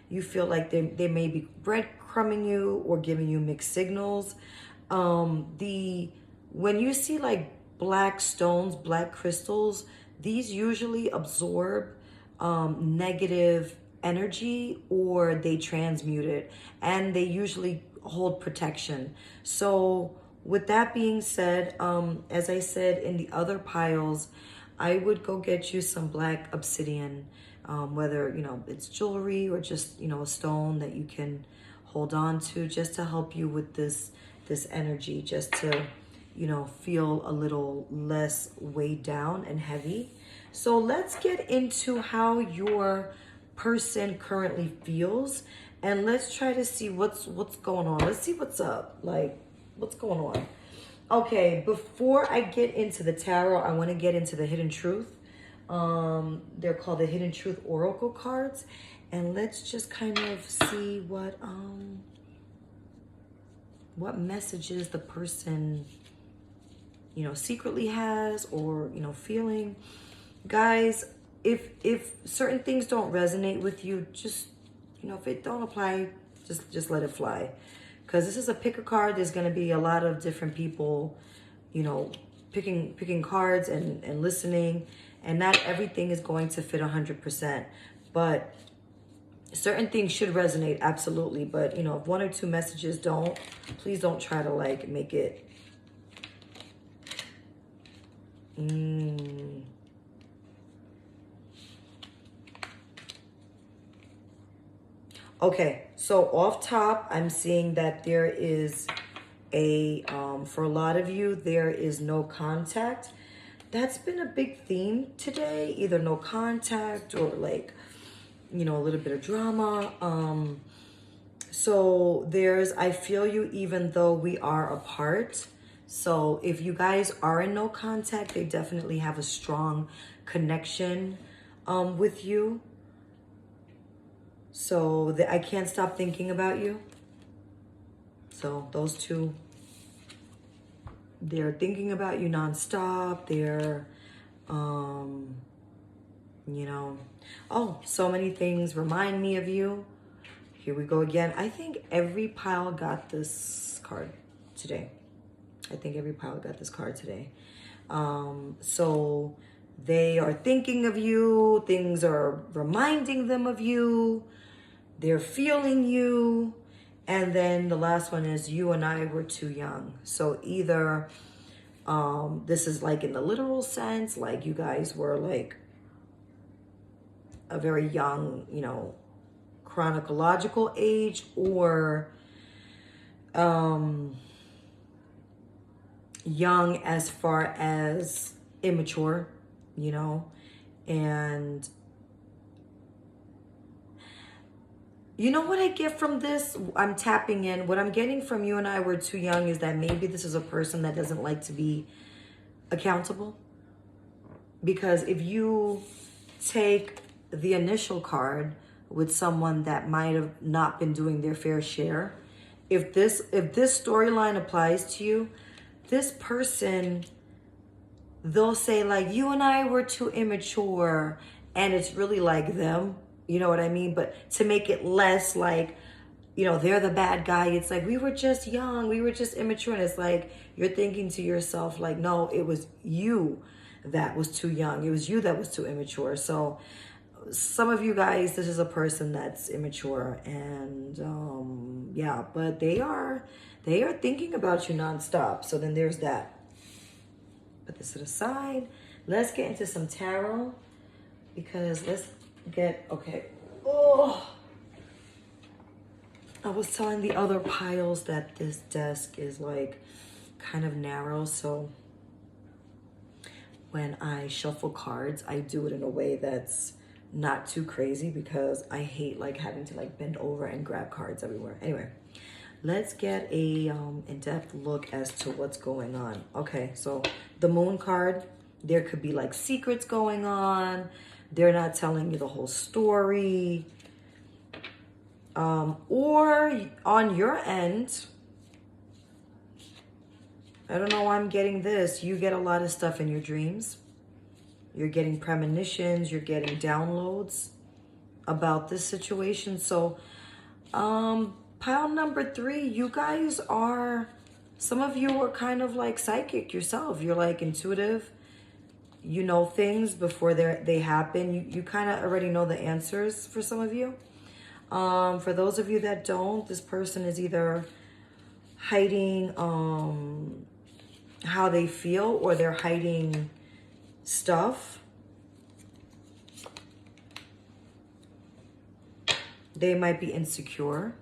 A: you feel like they may be breadcrumbing you or giving you mixed signals. When you see like black stones, black crystals, these usually absorb negative energy, or they transmute it, and they usually hold protection. So with that being said, as I said in the other piles, I would go get you some black obsidian, whether it's jewelry or just a stone that you can hold on to, just to help you with this energy, just to feel a little less weighed down and heavy. So let's get into how your person currently feels, and let's try to see what's going on. Let's see what's up, like what's going on. Okay, before I get into the tarot, I want to get into the hidden truth. They're called the hidden truth oracle cards, and let's just kind of see what messages the person secretly has, or feeling. Guys, if certain things don't resonate with you, just if it don't apply, just let it fly, because this is a pick a card. There's going to be a lot of different people picking cards and listening, and not everything is going to fit 100%, but certain things should resonate, absolutely. But if 1 or 2 messages don't, please don't try to make it Okay, so off top, I'm seeing that there is for a lot of you, there is no contact. That's been a big theme today, either no contact or a little bit of drama. So I feel you even though we are apart. So if you guys are in no contact, they definitely have a strong connection with you. So I can't stop thinking about you. So those two, they're thinking about you nonstop. They're, you know, oh, so many things remind me of you. Here we go again. I think every pile got this card today. I think every pile got this card today. So they are thinking of you. Things are reminding them of you. They're feeling you. And then the last one is you and I were too young. So either this is like in the literal sense, like you guys were like a very young, you know, chronological age, or young as far as immature, you know. And you know what I get from this? I'm tapping in. What I'm getting from you and I were too young is that maybe this is a person that doesn't like to be accountable. Because if you take the initial card with someone that might have not been doing their fair share, if this storyline applies to you, this person, they'll say like, you and I were too immature, and it's really like them. You know what I mean? But to make it less like, you know, they're the bad guy, it's like, we were just young, we were just immature. And it's like, you're thinking to yourself like, no, it was you that was too young. It was you that was too immature. So some of you guys, this is a person that's immature. And yeah, but they are thinking about you nonstop. So then there's that. Put this to the side. Let's get into some tarot, because let's get, okay. Oh, I was telling the other piles that this desk is like kind of narrow. So when I shuffle cards, I do it in a way that's not too crazy, because I hate like having to like bend over and grab cards everywhere. Anyway, let's get a in-depth look as to what's going on. Okay, so the Moon card, there could be like secrets going on. They're not telling you the whole story. Or on your end, I don't know why I'm getting this. You get a lot of stuff in your dreams. You're getting premonitions. You're getting downloads about this situation. So, pile number 3, you guys are, some of you are kind of like psychic yourself. You're like intuitive. You know things before they happen. You kind of already know the answers for some of you. For those of you that don't, this person is either hiding how they feel, or they're hiding stuff. They might be insecure.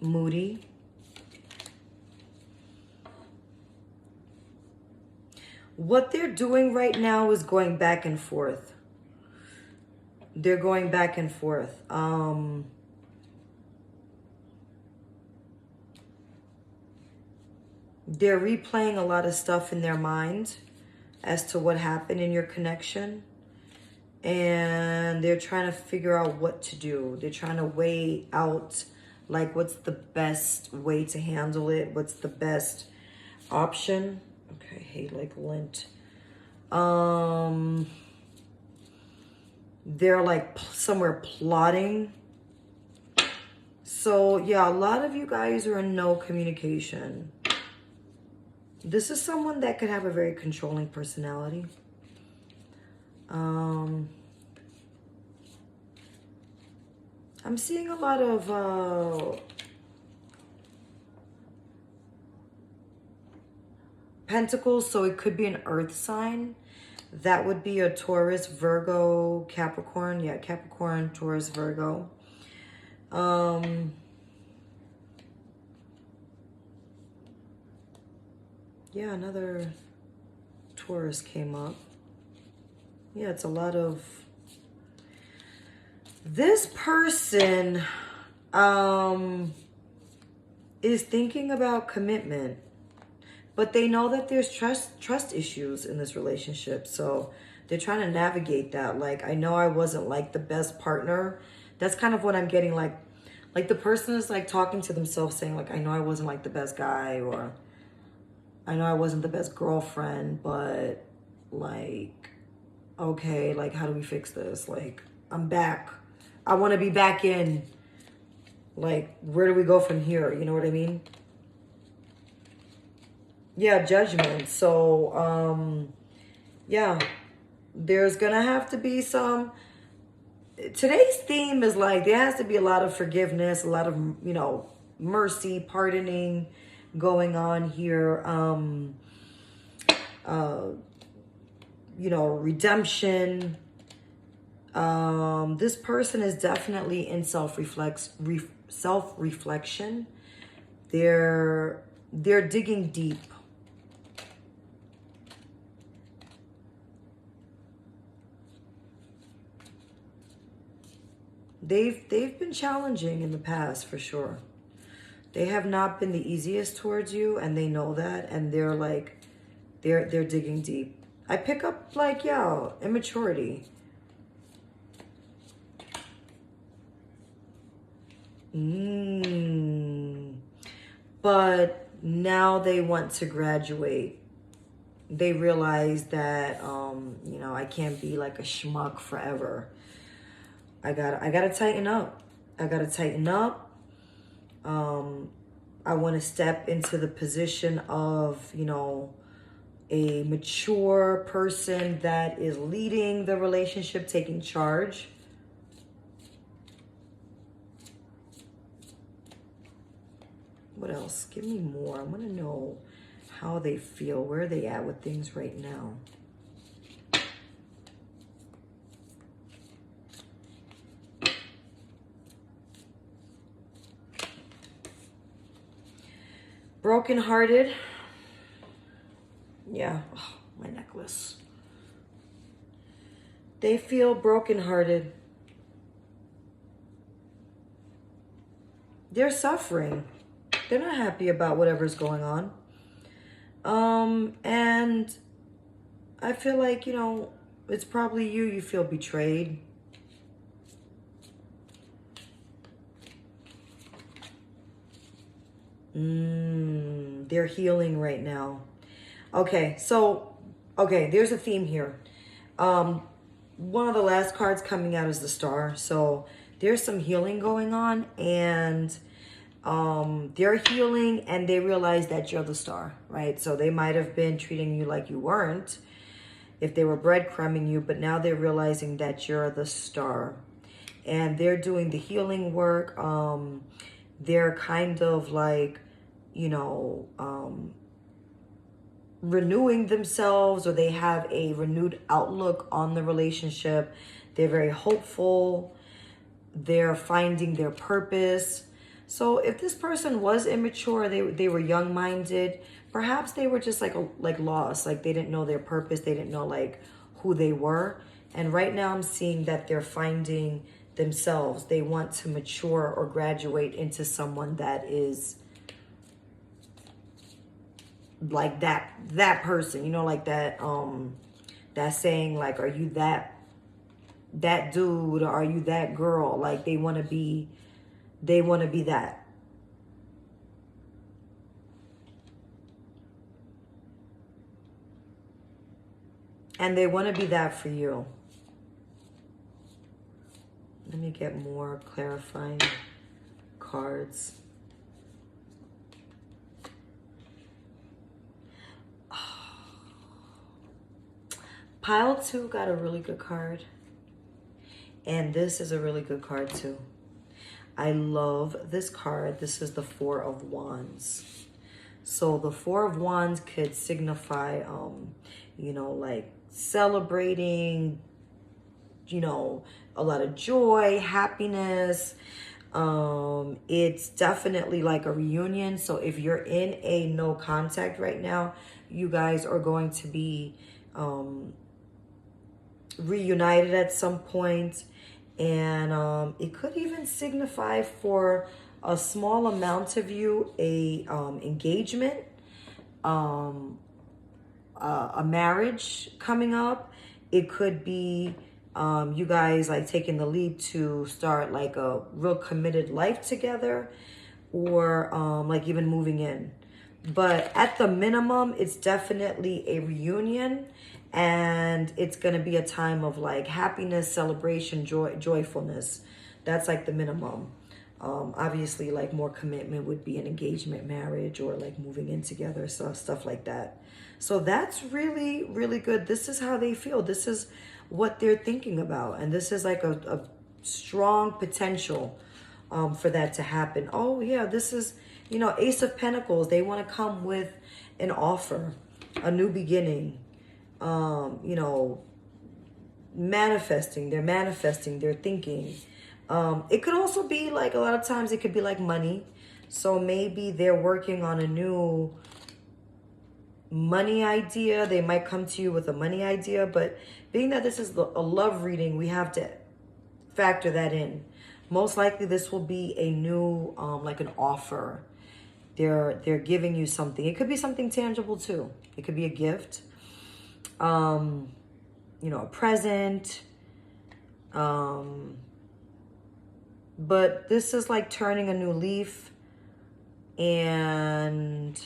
A: Moody. What they're doing right now is going back and forth. They're going back and forth. They're replaying a lot of stuff in their mind as to what happened in your connection. And they're trying to figure out what to do. They're trying to weigh out, like, what's the best way to handle it? What's the best option? Okay, hate like lint. They're like somewhere plotting. So yeah, a lot of you guys are in no communication. This is someone that could have a very controlling personality. I'm seeing a lot of pentacles, so it could be an earth sign. That would be a Taurus, Virgo, Capricorn. Yeah, Capricorn, Taurus, Virgo. Yeah, another Taurus came up. Yeah, it's a lot of... This person, is thinking about commitment. But they know that there's trust issues in this relationship. So they're trying to navigate that. Like, I know I wasn't like the best partner. That's kind of what I'm getting, like the person is like talking to themselves saying like, I know I wasn't like the best guy, or I know I wasn't the best girlfriend, but like, okay, like how do we fix this? Like, I'm back. I want to be back in. Like, where do we go from here? You know what I mean? Yeah, judgment. So, yeah, there's gonna have to be some. Today's theme is like there has to be a lot of forgiveness, a lot of, you know, mercy, pardoning going on here. You know, redemption. This person is definitely in self-reflection. They're digging deep. They've been challenging in the past for sure. They have not been the easiest towards you, and they know that, and they're like they're digging deep. I pick up like, yeah, immaturity. But now they want to graduate. They realize that you know, I can't be like a schmuck forever. I gotta tighten up. I gotta tighten up. I want to step into the position of, you know, a mature person that is leading the relationship, taking charge. What else? Give me more. I want to know how they feel. Where are they at with things right now? Brokenhearted. Yeah. Oh, my necklace. They feel brokenhearted. They're suffering. They're not happy about whatever's going on. And I feel like, you know, it's probably you feel betrayed. They're healing right now. Okay, so, okay, there's a theme here. One of the last cards coming out is the Star. So there's some healing going on, and they're healing, and they realize that you're the Star, right? So they might have been treating you like you weren't, if they were breadcrumbing you, but now they're realizing that you're the Star, and they're doing the healing work. They're kind of like, you know, renewing themselves, or they have a renewed outlook on the relationship. They're very hopeful. They're finding their purpose. So if this person was immature, they were young-minded, perhaps they were just like lost, like they didn't know their purpose, they didn't know like who they were. And right now I'm seeing that they're finding themselves. They want to mature or graduate into someone that is like that person, you know, like that that saying, like, are you that dude, or are you that girl? Like they want to be that. And they want to be that for you. Let me get more clarifying cards. Pile 2 got a really good card. And this is a really good card too. I love this card. This is the Four of Wands. So the Four of Wands could signify, you know, like celebrating, you know, a lot of joy, happiness. It's definitely like a reunion. So if you're in a no contact right now, you guys are going to be reunited at some point. And it could even signify for a small amount of you a engagement, a marriage coming up. It could be you guys like taking the leap to start like a real committed life together, or like even moving in. But at the minimum, it's definitely a reunion, and it's going to be a time of like happiness, celebration, joyfulness. That's like the minimum. Obviously, like more commitment would be an engagement, marriage, or like moving in together, so stuff like that. So that's really, really good. This is how they feel. This is what they're thinking about. And this is like a strong potential for that to happen. Oh yeah, this is, you know, Ace of Pentacles. They want to come with an offer, a new beginning, you know, manifesting. They're thinking. It could also be like, a lot of times it could be like money. So maybe they're working on a new money idea. They might come to you with a money idea, but being that this is a love reading, we have to factor that in. Most likely this will be a new, like an offer. They're giving you something. It could be something tangible too. It could be a gift, you know, a present. But this is like turning a new leaf, and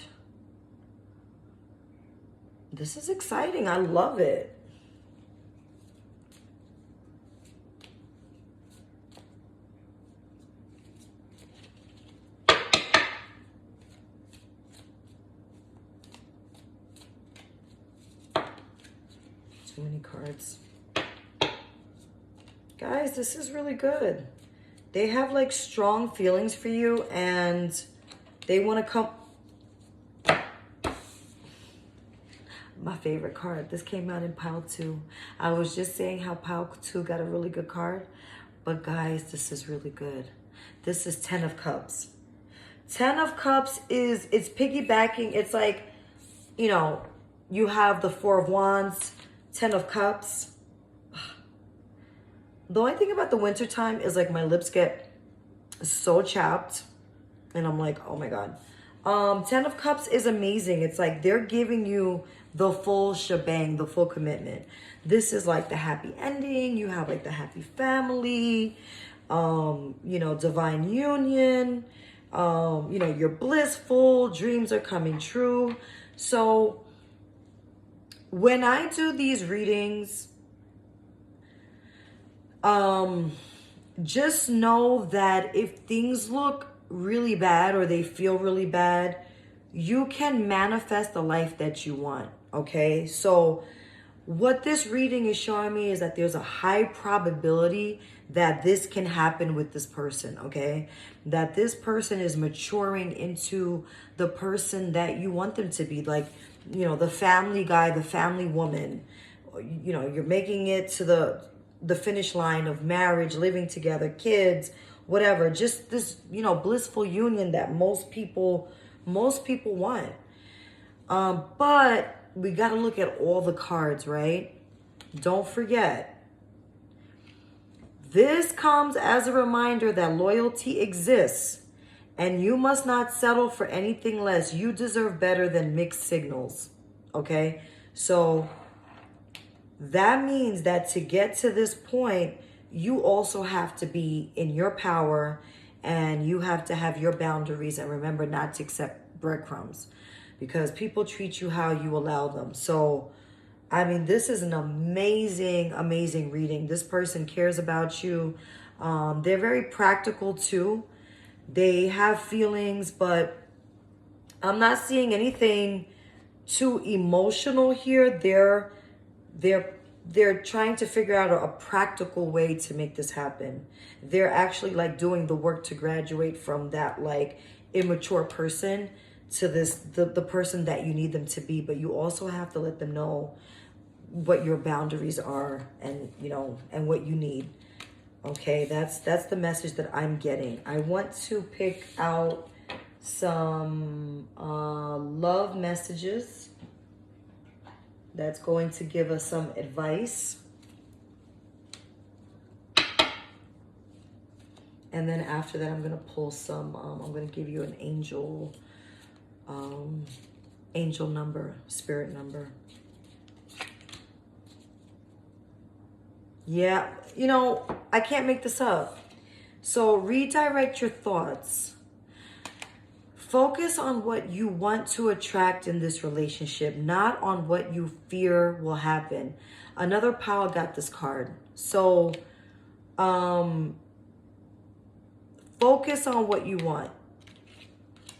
A: this is exciting. I love it. Too many cards. Guys, this is really good. They have like strong feelings for you, and they want to come. My favorite card. This came out in pile 2. I was just saying how pile 2 got a really good card. But guys, this is really good. This is 10 of Cups. 10 of Cups is, it's piggybacking. It's like, you know, you have the 4 of Wands, 10 of Cups. The only thing about the winter time is like my lips get so chapped, and I'm like, oh my God. 10 of Cups is amazing. It's like they're giving you the full shebang, the full commitment. This is like the happy ending. You have like the happy family, you know, divine union, you know, you're blissful, dreams are coming true. So when I do these readings, just know that if things look really bad or they feel really bad, you can manifest the life that you want, okay? So what this reading is showing me is that there's a high probability that this can happen with this person, okay? That this person is maturing into the person that you want them to be, like, you know, the family guy, the family woman. You know, you're making it to the finish line of marriage, living together, kids, whatever. Just this, you know, blissful union that most people want. But we got to look at all the cards, right? Don't forget, this comes as a reminder that loyalty exists, and you must not settle for anything less. You deserve better than mixed signals, okay? So that means that to get to this point, you also have to be in your power, and you have to have your boundaries, and remember not to accept breadcrumbs, because people treat you how you allow them. So, I mean, this is an amazing, amazing reading. This person cares about you. They're very practical too. They have feelings, but I'm not seeing anything too emotional here. They're trying to figure out a practical way to make this happen. They're actually like doing the work to graduate from that like immature person to the person that you need them to be. But you also have to let them know what your boundaries are, and you know, and what you need. Okay, that's the message that I'm getting. I want to pick out some love messages that's going to give us some advice. And then after that, I'm going to pull some, I'm going to give you an angel number, spirit number. Yeah, you know, I can't make this up. So redirect your thoughts. Focus on what you want to attract in this relationship, not on what you fear will happen. Another pile got this card. So focus on what you want.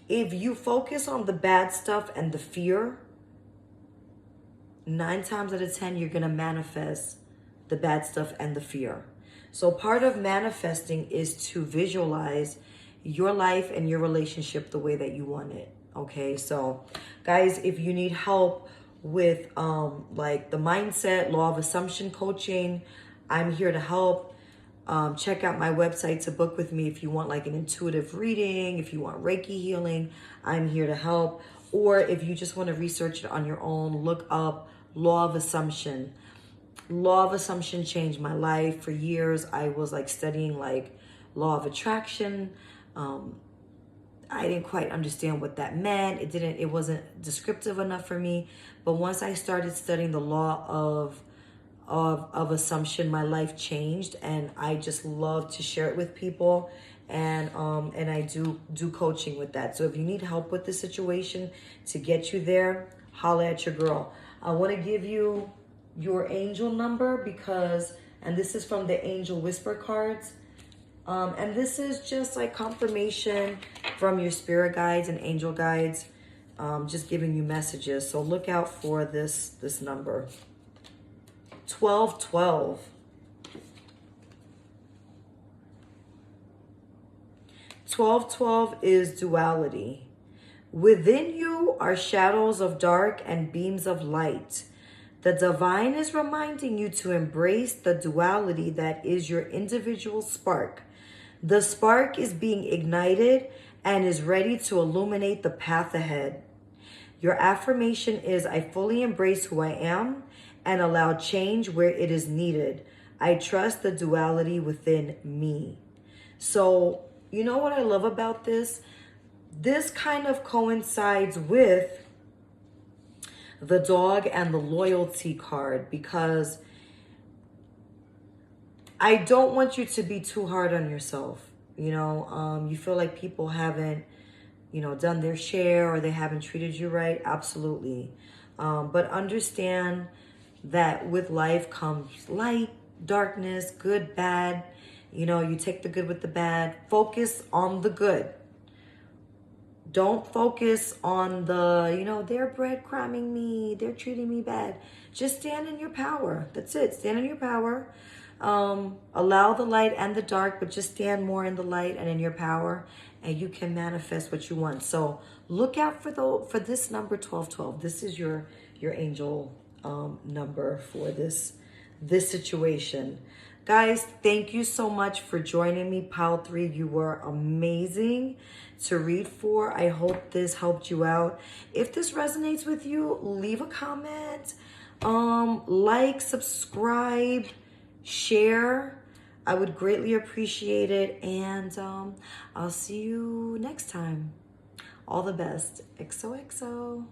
A: If you focus on the bad stuff and the fear, 9 times out of 10, you're going to manifest the bad stuff and the fear. So part of manifesting is to visualize your life and your relationship the way that you want it. Okay, so guys, if you need help with like the mindset, law of assumption coaching, I'm here to help. Check out my website to book with me if you want like an intuitive reading, if you want Reiki healing, I'm here to help. Or if you just want to research it on your own, look up law of assumption. Law of assumption changed my life. For years, I was like studying like law of attraction. I didn't quite understand what that meant. It wasn't descriptive enough for me. But once I started studying the law of assumption, my life changed, and I just love to share it with people. And I do coaching with that. So if you need help with the situation to get you there, holla at your girl. I want to give you your angel number because, and this is from the Angel Whisper cards. And this is just like confirmation from your spirit guides and angel guides, just giving you messages. So look out for this number. 1212. 1212 is duality. Within you are shadows of dark and beams of light. The divine is reminding you to embrace the duality that is your individual spark. The spark is being ignited and is ready to illuminate the path ahead. Your affirmation is, I fully embrace who I am and allow change where it is needed. I trust the duality within me. So, you know what I love about this? This kind of coincides with the dog and the loyalty card, because I don't want you to be too hard on yourself. You know, you feel like people haven't, you know, done their share or they haven't treated you right. Absolutely. But understand that with life comes light, darkness, good, bad. You know, you take the good with the bad. Focus on the good. Don't focus on the, you know, they're breadcrumbing me, they're treating me bad. Just stand in your power. That's it. Stand in your power. Allow the light and the dark, but just stand more in the light and in your power, and you can manifest what you want. So look out for this number 1212. This is your angel number for this situation. Guys, thank you so much for joining me. Pile 3, you were amazing to read for. I hope this helped you out. If this resonates with you, leave a comment, like, subscribe, share. I would greatly appreciate it. And I'll see you next time. All the best. XOXO.